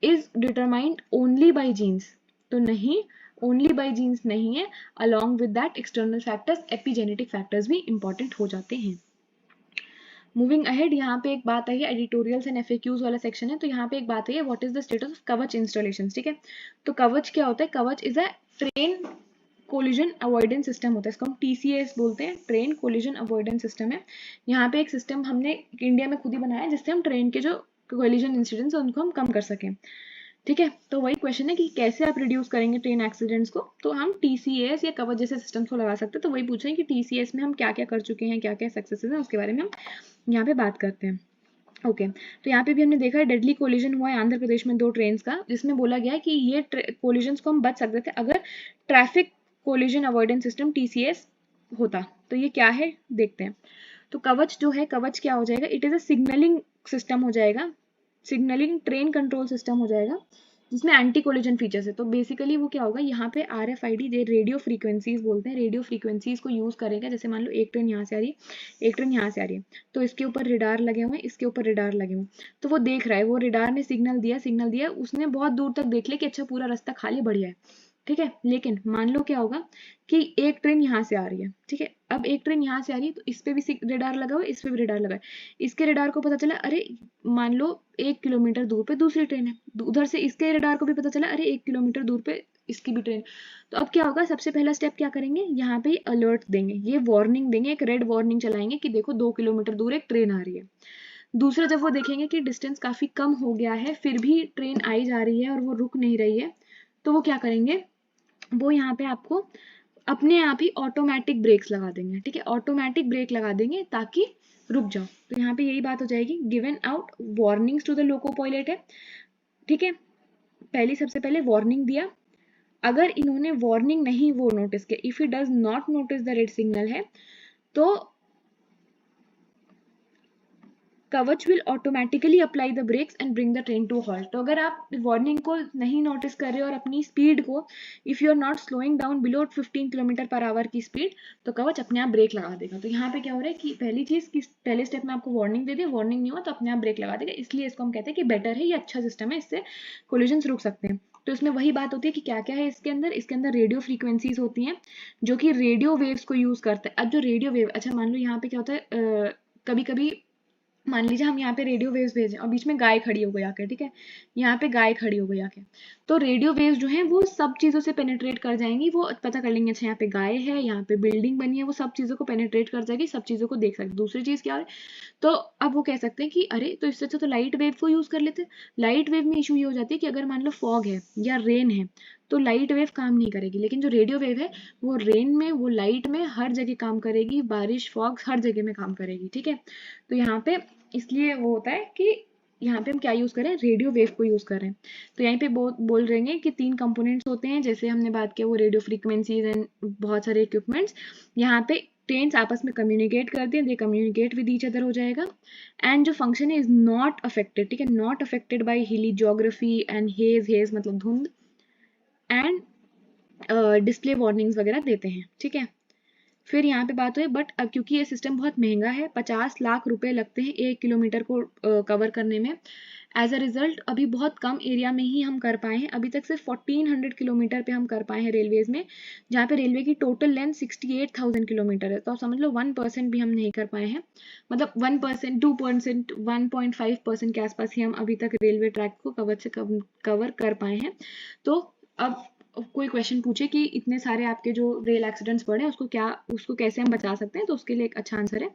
is determined only by genes, तो नहीं, ओनली बाय जीन्स नहीं है, along with that external factors, epigenetic factors भी इंपॉर्टेंट हो जाते हैं। मूविंग अहेड, यहाँ पे एक बात आई है, एडिटोरियल्स एंड एफएक्यूज वाला सेक्शन है, तो यहाँ पे एक बात आई है, what is the status of कवच इंस्टॉलेशन। ठीक है, तो कवच क्या होता है? कवच is a train collision avoidance system होता है, इसको हम TCAS बोलते हैं, ट्रेन कोलिजन अवॉइडेंस सिस्टम है। यहाँ पे एक सिस्टम हमने इंडिया में खुद ही बनाया है जिससे हम ट्रेन के जो कोलिजन इंसिडेंट्स है उनको हम कम कर सकें। ठीक है, तो वही क्वेश्चन है कि कैसे आप रिड्यूस करेंगे ट्रेन एक्सीडेंट्स को, तो हम TCAS या कवच जैसे सिस्टम्स को लगा सकते हैं। तो वही पूछ रहे हैं कि TCAS में हम क्या क्या कर चुके हैं, क्या क्या सक्सेसेस हैं, उसके बारे में हम यहाँ पे बात करते हैं। ओके, तो यहाँ पे भी हमने देखा है डेडली कोलिजन हुआ है आंध्र प्रदेश में 2 ट्रेन्स का, जिसमें बोला गया है कि ये कोलिजन्स को हम बच सकते थे अगर traffic collision avoidance system TCAS होता। तो ये क्या है देखते हैं। तो कवच जो है, कवच क्या हो जाएगा? It is a signalling system हो जाएगा, सिग्नलिंग ट्रेन कंट्रोल सिस्टम हो जाएगा, जिसमें एंटी कोलिजन फीचर्स है। तो बेसिकली वो क्या होगा, यहाँ पे RFID रेडियो फ्रीक्वेंसीज बोलते हैं, रेडियो फ्रीक्वेंसीज को यूज करेगा। जैसे मान लो एक ट्रेन यहाँ से आ रही है, एक ट्रेन यहाँ से आ रही है, तो इसके ऊपर रिडार लगे हुए हैं, इसके ऊपर रिडार लगे हुए हैं, तो वो देख रहा है, वो रिडार ने सिग्नल दिया, उसने बहुत दूर तक देख लिया कि अच्छा पूरा रास्ता खाली, बढ़िया है। ठीक है, लेकिन मान लो क्या होगा कि एक ट्रेन यहाँ से आ रही है। ठीक है, अब एक ट्रेन यहाँ से आ रही है, तो इस पे भी रेडार लगा हुआ है, इस पे भी रेडार लगा है। इसके रेडार को पता चला, अरे मान लो 1 किलोमीटर दूर पे दूसरी ट्रेन है, उधर से इसके रेडार को भी पता चला, अरे 1 किलोमीटर दूर पे इसकी भी ट्रेन। तो अब क्या होगा, सबसे पहला स्टेप क्या करेंगे, यहाँ पे अलर्ट देंगे, ये वार्निंग देंगे, एक रेड वार्निंग चलाएंगे कि देखो 2 किलोमीटर दूर एक ट्रेन आ रही है। दूसरा, जब वो देखेंगे कि डिस्टेंस काफी कम हो गया है फिर भी ट्रेन आई जा रही है और वो रुक नहीं रही है, तो वो क्या करेंगे, वो यहाँ पे आपको अपने आप ही ऑटोमेटिक ब्रेक्स लगा देंगे। ठीक है, ऑटोमेटिक ब्रेक लगा देंगे ताकि रुक जाओ। तो यहाँ पे यही बात हो जाएगी, given out warnings to the loco pilot है। ठीक है, सबसे पहले वार्निंग दिया, अगर इन्होंने वार्निंग नहीं वो नोटिस किया, if he does not notice the red signal है, तो Kavach will automatically apply the brakes and bring the train to halt. तो अगर आप वार्निंग को नहीं नोटिस कर रहे हो और अपनी स्पीड को, if you are not slowing down below 15 kilometre per hour की स्पीड, तो कवच अपने आप ब्रेक लगा देगा। तो यहाँ पे क्या हो रहा है कि पहली चीज कि पहले स्टेप में आपको वार्निंग दे दी, वार्निंग नहीं हुआ तो अपने आप ब्रेक लगा देगा, इसलिए इसको हम कहते हैं कि बेटर है, ये अच्छा सिस्टम है, इससे कोलिजन रुक सकते हैं। तो इसमें वही बात होती है कि क्या क्या है इसके अंदर रेडियो फ्रीक्वेंसीज होती हैं जो कि रेडियो वेव्स को यूज करते हैं। अब जो रेडियो वेव, अच्छा मान लो यहाँ पे क्या होता है, कभी कभी मान लीजिए हम यहाँ पे रेडियो वेव्स भेजें और बीच में गाय खड़ी हो गई आके, ठीक है, यहाँ पे गाय खड़ी हो गई आके, तो रेडियो वेव्स जो हैं वो सब चीज़ों से पेनिट्रेट कर जाएंगी, वो पता कर लेंगे अच्छा यहाँ पे गाय है, यहाँ पे बिल्डिंग बनी है, वो सब चीज़ों को पेनिट्रेट कर जाएगी, सब चीज़ों को देख सकते। दूसरी चीज़ क्या है, तो अब वो कह सकते हैं कि अरे तो इससे अच्छा तो लाइट वेव को यूज़ कर लेते। लाइट वेव में इशू ये हो जाती है कि अगर मान लो फॉग है या रेन है तो लाइट वेव काम नहीं करेगी, लेकिन जो रेडियो वेव है वो रेन में, वो लाइट में, हर जगह काम करेगी, बारिश फॉग हर जगह में काम करेगी। ठीक है, तो यहाँ पे इसलिए वो होता है कि यहाँ पे हम क्या यूज करें, रेडियो वेव को यूज करें। तो यहाँ पे बोल रहे हैं कि 3 कंपोनेंट्स होते हैं, जैसे हमने बात किया वो रेडियो फ्रीक्वेंसीज एंड बहुत सारे इक्विपमेंट्स। यहाँ पे ट्रेन्स आपस में कम्युनिकेट करते हैं, दे कम्युनिकेट विद ईच अदर हो जाएगा। एंड जो फंक्शन है इज नॉट अफेक्टेड, ठीक है, नॉट अफेक्टेड बाय हिली ज्योग्राफी एंड हेज मतलब धुंध, एंड डिस्प्ले वार्निंग्स वगैरह देते हैं। ठीक है, फिर यहाँ पे बात हुई, बट अब क्योंकि ये सिस्टम बहुत महंगा है, 50 लाख रुपए लगते हैं 1 किलोमीटर को कवर करने में। एज अ रिजल्ट अभी बहुत कम एरिया में ही हम कर पाए हैं, अभी तक सिर्फ 1400 किलोमीटर पे हम कर पाए हैं रेलवेज में, जहाँ पे रेलवे की टोटल लेंथ 68,000 किलोमीटर है। तो आप समझ लो 1% भी हम नहीं कर पाए हैं, मतलब 1%, 2%, 1.5% के आसपास ही हम अभी तक रेलवे ट्रैक को कवर कर पाए हैं। तो अब कोई क्वेश्चन पूछे कि इतने सारे आपके जो रेल एक्सीडेंट्स बढ़े उसको कैसे हम बचा सकते हैं, तो उसके लिए एक अच्छा आंसर है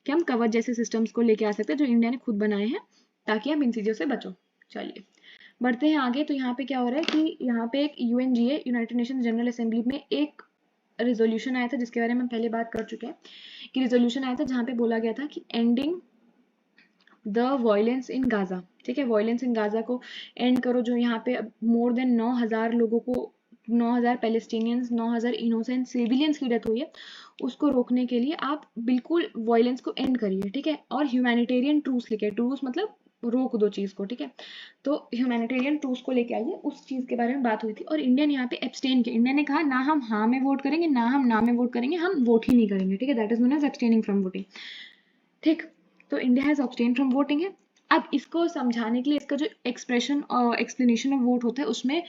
कि हम कवच जैसे सिस्टम्स को लेके आ सकते हैं जो इंडिया ने खुद बनाए हैं, ताकि हम इन चीज़ों से बचो। चलिए बढ़ते हैं आगे। तो यहाँ पे क्या हो रहा है कि यहाँ पे एक UNGA, United nation general assembly में एक रिजोल्यूशन आया था जिसके बारे में हम पहले बात कर चुके हैं कि रिजोल्यूशन आया था जहाँ पे बोला गया था कि ending the violence in Gaza. ठीक है, वायलेंस इन गाजा को एंड करो, जो यहाँ पे मोर देन 9,000 लोगों को, 9,000 पैलेस्टीनियंस, 9,000 इनोसेंट सिविलियंस की डेथ हुई है, उसको रोकने के लिए आप बिल्कुल वायलेंस को एंड करिए, ठीक है। और ह्यूमैनिटेरियन ट्रूस लिखे, ट्रूस मतलब रोक दो चीज को, ठीक है। तो ह्यूमैनिटेरियन ट्रूस को लेके आइए, उस चीज के बारे में बात हुई थी। और इंडिया ने यहाँ पे एब्सटेन किया, इंडिया ने कहा ना हम हाँ में वोट करेंगे ना हम ना में वोट करेंगे, हम वोट ही नहीं करेंगे, ठीक है। That is known as abstaining from voting, ठीक। तो India has abstain from voting है। अब इसको समझाने के लिए इसका जो एक्सप्रेशन और एक्सप्लेनेशन ऑफ वोट होता है, उसमें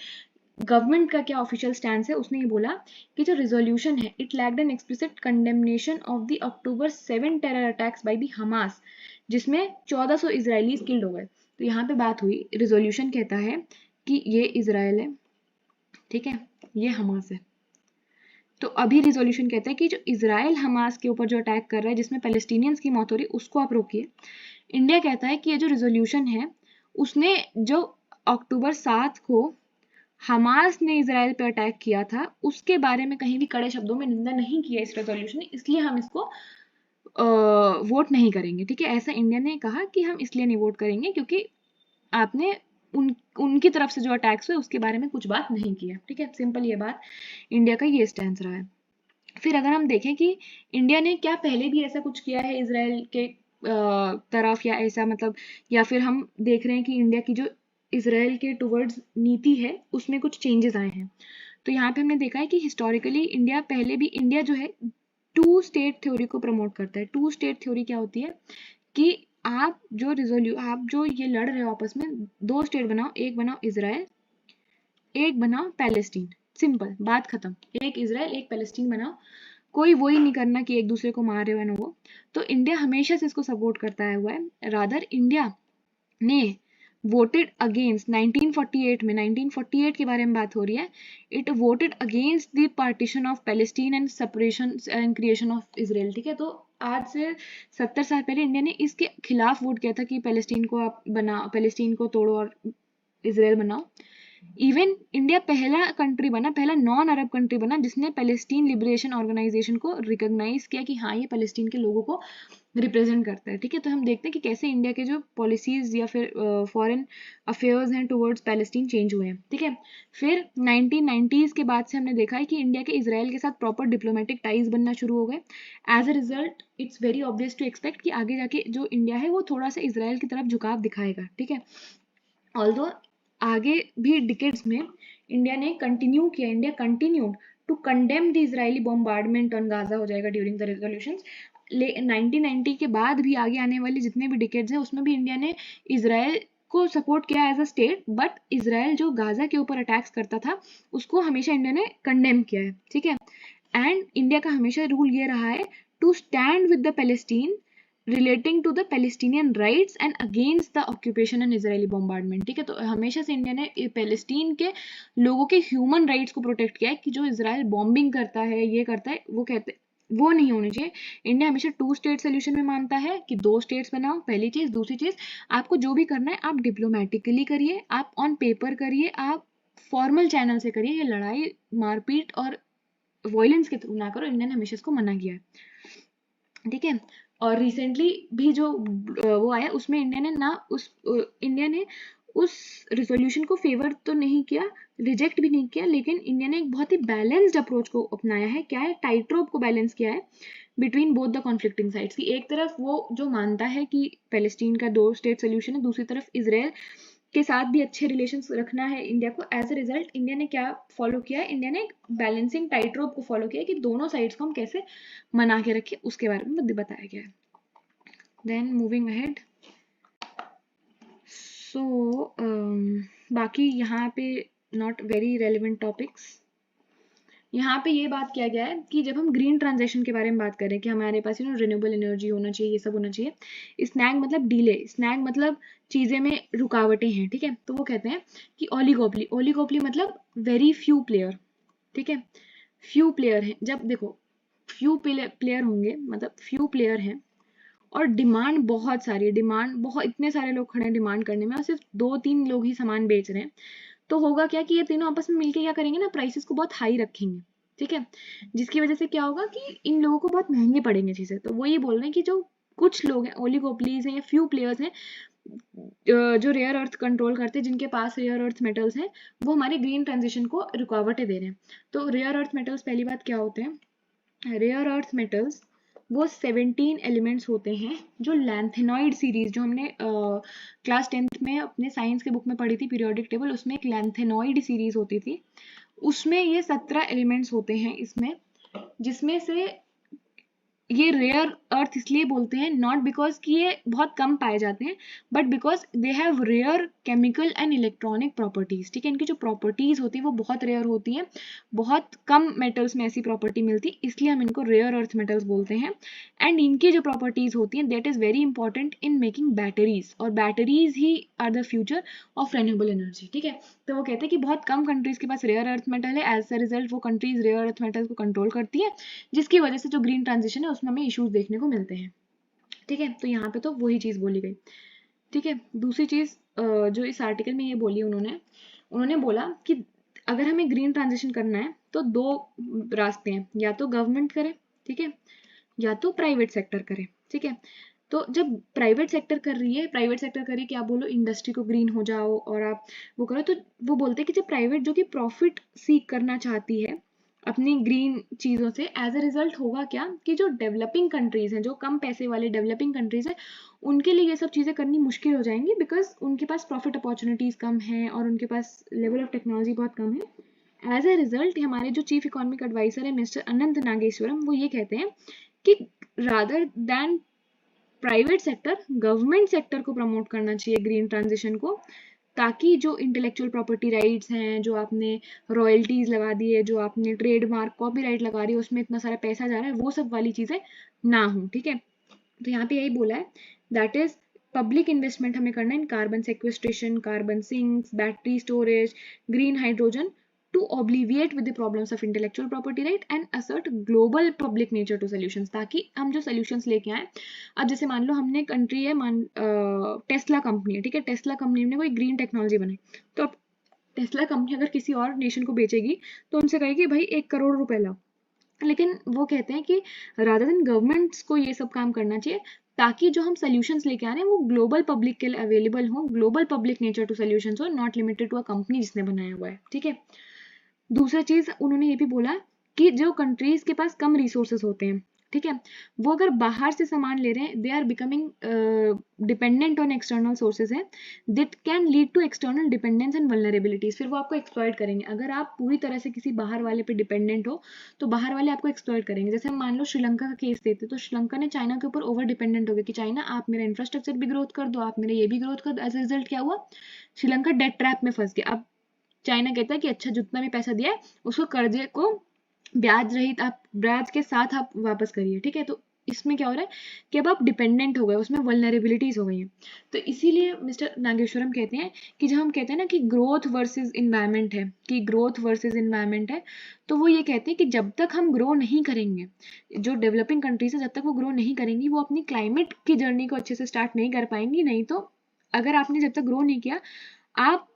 गवर्नमेंट का क्या ऑफिशियल स्टैंड है, उसने ये बोला कि जो रिजोल्यूशन है, it lacked an explicit condemnation of the October 7 terror attacks by the Hamas, जिसमें 1400 इजरायलीज किल्ड हो गए। तो यहाँ पे बात हुई, रिजोल्यूशन कहता है कि ये इजराइल है, ठीक है, ये हमास है। तो अभी रिजोल्यूशन कहता है कि जो इजराइल हमास के ऊपर जो अटैक कर रहा है, जिसमें पैलेस्टीनियंस की मौत हो रही है, उसको आप रोकिए। इंडिया कहता है कि ये जो रिजोल्यूशन है, उसने जो अक्टूबर 7 को हमास ने इजराइल पे अटैक किया था, उसके बारे में कहीं भी कड़े शब्दों में निंदा नहीं किया इस रेजोल्यूशन ने, इसलिए हम इसको वोट नहीं करेंगे, ठीक है। ऐसा इंडिया ने कहा कि हम इसलिए नहीं वोट करेंगे क्योंकि आपने उनकी तरफ से जो अटैक्स हुए उसके बारे में कुछ बात नहीं किया, ठीक है। सिंपल ये बात, इंडिया का ये स्टैंड रहा है। फिर अगर हम देखें कि इंडिया ने क्या पहले भी ऐसा कुछ किया है इजराइल के तरफ, या ऐसा मतलब, या फिर हम देख रहे हैं कि इंडिया की जो इजराइल के टुवर्ड्स नीति है उसमें कुछ चेंजेस आए हैं। तो यहाँ पे हमने देखा है कि हिस्टोरिकली इंडिया पहले भी, इंडिया जो है टू स्टेट थ्योरी को प्रमोट करता है। टू स्टेट थ्योरी क्या होती है कि आप जो ये लड़ रहे हो आपस में, दो स्टेट बनाओ, एक बनाओ इजराइल, एक बनाओ पैलेस्टीन, सिंपल बात खत्म। एक इजराइल एक पैलेस्टीन बनाओ, कोई वो ही नहीं करना कि एक दूसरे को मार रहे हो ना वो। तो इंडिया हमेशा से इसको सपोर्ट करता आया हुआ है। रादर इंडिया ने वोटेड अगेंस्ट 1948 में, 1948 के बारे में बात हो रही है, it voted against the partition of Palestine and separation and creation of Israel, ठीक है। तो आज से 70 साल पहले इंडिया ने इसके खिलाफ वोट किया था कि पैलेस्टीन को आप बनाओ, पैलेस्टीन को तोड़ो और इजराइल बनाओ। इवन इंडिया पहला कंट्री बना, पहला नॉन अरब कंट्री बना जिसने पैलेस्टीन लिबरेशन ऑर्गेनाइजेशन को रिकॉग्नाइज किया कि हाँ ये पैलेस्टीन के लोगों को रिप्रेजेंट करता है, ठीक है। तो हम देखते हैं कि कैसे इंडिया के जो पॉलिसीज या फिर फॉरेन अफेयर्स हैं टुवर्ड्स पैलेस्टीन चेंज हुए हैं, ठीक है। फिर 1990s के बाद से हमने देखा है कि इंडिया के इजराइल के साथ प्रॉपर डिप्लोमेटिक टाइज बनना शुरू हो गए। As a result it's very obvious to expect कि आगे जाके जो इंडिया है वो थोड़ा सा इजराइल की तरफ झुकाव दिखाएगा, ठीक है। ऑल्दो आगे भी डिकेड्स में इंडिया ने कंटिन्यू किया, India continued to condemn the Israeli bombardment on Gaza हो जाएगा ड्यूरिंग द रेजोल्यूशंस। 1990 के बाद भी आगे आने वाले जितने भी डिकेड्स हैं उसमें भी इंडिया ने इजराइल को सपोर्ट किया as a state, but Israel जो गाजा के ऊपर अटैक्स करता था उसको हमेशा इंडिया ने कंडेम किया है, ठीक है। एंड इंडिया का हमेशा रूल ये रहा है to stand with the Palestine relating to the Palestinian rights and against the occupation and Israeli bombardment, ठीक है। तो हमेशा से इंडिया ने पैलेस्टीन के लोगों के ह्यूमन राइट्स को प्रोटेक्ट किया है कि जो इजराइल बॉम्बिंग करता है, ये करता है, वो कहते वो नहीं होनी चाहिए। इंडिया हमेशा टू स्टेट सोल्यूशन में मानता है कि दो स्टेट्स बनाओ, पहली चीज। दूसरी चीज, आपको जो भी करना है आप डिप्लोमेटिकली करिए, आप ऑन पेपर करिए, आप फॉर्मल चैनल से करिए, ये लड़ाई मारपीट और वायलेंस के थ्रू ना करो। इंडिया ने हमेशा इसको मना किया है, ठीक है। और रिसेंटली भी जो वो आया उसमें इंडिया ने उस रिजोल्यूशन को फेवर तो नहीं किया, रिजेक्ट भी नहीं किया, लेकिन इंडिया ने एक बहुत ही बैलेंस्ड अप्रोच को अपनाया है। क्या है, टाइट रोप को बैलेंस किया है between both the conflicting sides की। एक तरफ वो जो मानता है कि पैलेस्टीन का दो स्टेट सोल्यूशन है, दूसरी तरफ इजराइल के साथ भी अच्छे रिलेशंस रखना है इंडिया को। एज अ रिजल्ट इंडिया ने क्या फॉलो किया है, इंडिया ने एक बैलेंसिंग टाइट रोप को फॉलो किया है कि दोनों साइड्स को हम कैसे मना के रखें, उसके बारे में बताया गया है। देन मूविंग अहेड, सो बाकी यहाँ पे नॉट वेरी रेलिवेंट टॉपिक्स। यहाँ पे ये बात किया गया है कि जब हम ग्रीन ट्रांजेक्शन के बारे में बात करें कि हमारे पास रिन्यूएबल एनर्जी होना चाहिए, ये सब होना चाहिए। स्नैग मतलब डिले, स्नैग मतलब चीजें में रुकावटें हैं, ठीक है। तो वो कहते हैं कि ओलिगोपली, ओलिगोपली मतलब वेरी फ्यू प्लेयर, ठीक है। फ्यू प्लेयर हैं, जब देखो फ्यू प्लेयर होंगे मतलब फ्यू प्लेयर हैं और डिमांड बहुत सारी है, डिमांड बहुत, इतने सारे लोग खड़े हैं डिमांड करने में और सिर्फ 2-3 लोग ही सामान बेच रहे हैं, तो होगा क्या कि ये तीनों आपस में मिलके क्या करेंगे ना, प्राइसेस को बहुत हाई रखेंगे, ठीक है। जिसकी वजह से क्या होगा कि इन लोगों को बहुत महंगे पड़ेंगे चीजें। तो वो ये बोल रहे हैं कि जो कुछ लोग हैं, ओलिगोपलीज हैं या फ्यू प्लेयर्स हैं, जो रेयर अर्थ कंट्रोल करते हैं, जिनके पास रेयर अर्थ मेटल्स हैं, वो हमारे ग्रीन ट्रांजिशन को रुकावटें दे रहे हैं। तो रेयर अर्थ मेटल्स पहली बात क्या होते हैं? रेयर अर्थ मेटल्स वो 17 एलिमेंट्स होते हैं जो लैंथेनॉइड सीरीज, जो हमने क्लास 10th में अपने साइंस के बुक में पढ़ी थी पीरियोडिक टेबल, उसमें एक लैंथेनॉइड सीरीज होती थी, उसमें ये 17 एलिमेंट्स होते हैं इसमें, जिसमें से ये रेयर अर्थ इसलिए बोलते हैं नॉट बिकॉज कि ये बहुत कम पाए जाते हैं, but because they have rare chemical and electronic properties. ठीक है, इनकी जो प्रॉपर्टीज होती है वो बहुत रेयर होती हैं, बहुत कम मेटल्स में ऐसी प्रॉपर्टी मिलती है, इसलिए हम इनको रेयर अर्थ मेटल्स बोलते हैं। एंड इनकी जो प्रॉपर्टीज होती हैं that is very important in making batteries, और बैटरीज ही are the future of renewable energy. ठीक है, तो वो कहते हैं कि बहुत कम कंट्रीज के पास रेयर अर्थ मेटल है, एज अ रिजल्ट वो कंट्रीज रेयर अर्थ मेटल को कंट्रोल करती है, जिसकी वजह से जो ग्रीन ट्रांजिशन है उसमें हमें इश्यूज देखने को मिलते हैं। ठीक है, तो यहाँ पे तो वही चीज बोली गई। ठीक है, दूसरी चीज जो इस आर्टिकल में ये बोली उन्होंने बोला कि अगर हमें ग्रीन ट्रांजिशन करना है तो दो रास्ते हैं, या तो गवर्नमेंट करे, ठीक है, या तो प्राइवेट सेक्टर करे। ठीक है, तो जब प्राइवेट सेक्टर कर रही है, प्राइवेट सेक्टर करे कि आप बोलो इंडस्ट्री को ग्रीन हो जाओ और आप वो करो, तो वो बोलते हैं कि जब प्राइवेट जो कि प्रॉफिट सीक करना चाहती है अपनी ग्रीन चीज़ों से, एज अ रिजल्ट होगा क्या कि जो डेवलपिंग कंट्रीज हैं, जो कम पैसे वाले डेवलपिंग कंट्रीज हैं, उनके लिए ये सब चीज़ें करनी मुश्किल हो जाएंगी, बिकॉज उनके पास प्रॉफिट अपॉर्चुनिटीज़ कम हैं और उनके पास लेवल ऑफ टेक्नोलॉजी बहुत कम है। एज अ रिजल्ट हमारे जो चीफ इकोनॉमिक एडवाइजर है मिस्टर अनंत नागेश्वरम, वो ये कहते हैं कि rather than private sector, government sector को प्रमोट करना चाहिए ग्रीन ट्रांजिशन को, ताकि जो इंटेलेक्चुअल प्रॉपर्टी राइट्स हैं, जो आपने रॉयल्टीज लगा दी है, जो आपने ट्रेडमार्क कॉपीराइट लगा रही है, उसमें इतना सारा पैसा जा रहा है, वो सब वाली चीजें ना हो। ठीक है, तो यहाँ पे यही बोला है, दैट इज पब्लिक इन्वेस्टमेंट हमें करना है in carbon sequestration, carbon sinks, battery storage, green hydrogen, to obviate with the problems of intellectual property right and assert global public nature to solutions, ताकि हम जो solutions लेके आए। अब जैसे मान लो हमने कंट्री है, टेस्ला कंपनी है, ठीक है, टेस्ला कंपनी ने कोई ग्रीन टेक्नोलॉजी बनाई, तो अब टेस्ला कंपनी अगर किसी और नेशन को बेचेगी तो उनसे कहेगी भाई 1 करोड़ रुपए लाओ, लेकिन वो कहते हैं कि रादर देन गवर्नमेंट्स को ये सब काम करना चाहिए, ताकि जो हम सोल्यूशंस लेके आ रहे हैं वो ग्लोबल पब्लिक के लिए अवेलेबल हो, global public nature to solutions हो, not limited to a company जिसने बनाया हुआ है। ठीक है, दूसरा चीज उन्होंने ये भी बोला कि जो कंट्रीज के पास कम रिसोर्सेज होते हैं, ठीक है, वो अगर बाहर से सामान ले रहे हैं, they are becoming dependent on external sources है, that can lead to external dependence and vulnerabilities. फिर वो आपको एक्सप्लॉइट करेंगे, अगर आप पूरी तरह से किसी बाहर वाले पे डिपेंडेंट हो तो बाहर वाले आपको एक्सप्लॉइट करेंगे। जैसे हम मान लो श्रीलंका का केस देते, तो श्रीलंका ने चाइना के ऊपर ओवर डिपेंडेंट हो गया कि चाइना आप मेरा इंफ्रास्ट्रक्चर भी ग्रोथ कर दो, आप मेरा ये भी ग्रोथ कर दो, एज रिजल्ट क्या हुआ, श्रीलंका डेट ट्रैप में फंस गया। अब चाइना कहता है कि अच्छा जितना भी पैसा दिया है उसको कर्जे को ब्याज रहित, आप ब्याज के साथ आप वापस करिए। ठीक है, तो इसमें क्या हो रहा है कि अब आप डिपेंडेंट हो गए, उसमें वल्नरेबिलिटीज हो गई हैं। तो इसीलिए मिस्टर नागेश्वरम कहते हैं कि जब हम कहते हैं ना कि ग्रोथ वर्सेस इन्वायरमेंट है, कि ग्रोथ वर्सेस इन्वायरमेंट है, तो वो ये कहते हैं कि जब तक हम ग्रो नहीं करेंगे, जो डेवलपिंग कंट्रीज है जब तक वो ग्रो नहीं करेंगी, वो अपनी क्लाइमेट की जर्नी को अच्छे से स्टार्ट नहीं कर पाएंगी। नहीं तो अगर आपने जब तक ग्रो नहीं किया, आप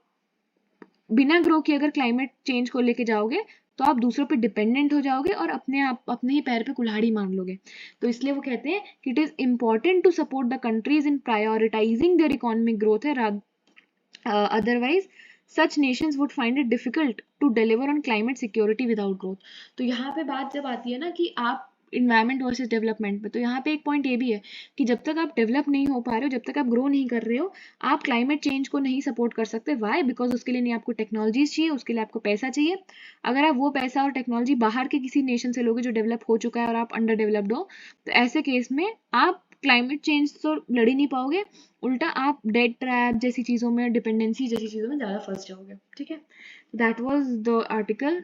बिना ग्रो किए अगर क्लाइमेट चेंज को लेके जाओगे तो आप दूसरों पे डिपेंडेंट हो जाओगे और अपने ही पैर पे कुल्हाड़ी मार लोगे। तो इसलिए वो कहते हैं कि it is important to support the countries in prioritising their economic growth है, otherwise such nations would find it difficult to deliver on climate security without growth. तो यहाँ पे बात जब आती है ना कि आप इन्वायरमेंट वर्सेस डेवलपमेंट में, तो यहाँ पे एक पॉइंट ये भी है कि जब तक आप डेवलप नहीं हो पा रहे हो, जब तक आप ग्रो नहीं कर रहे हो, आप क्लाइमेट चेंज को नहीं सपोर्ट कर सकते। वाई? बिकॉज उसके लिए नहीं आपको टेक्नोलॉजीज चाहिए, उसके लिए आपको पैसा चाहिए। अगर आप वो पैसा और टेक्नोलॉजी बाहर के किसी नेशन से लोगे जो डेवलप हो चुका है और आप अंडर डेवलप्ड हो, तो ऐसे केस में आप क्लाइमेट चेंज तो लड़ ही नहीं पाओगे, उल्टा आप डेट ट्रैप जैसी चीज़ों में, डिपेंडेंसी जैसी चीज़ों में ज़्यादा फंस जाओगे। ठीक है, दैट वाज द आर्टिकल।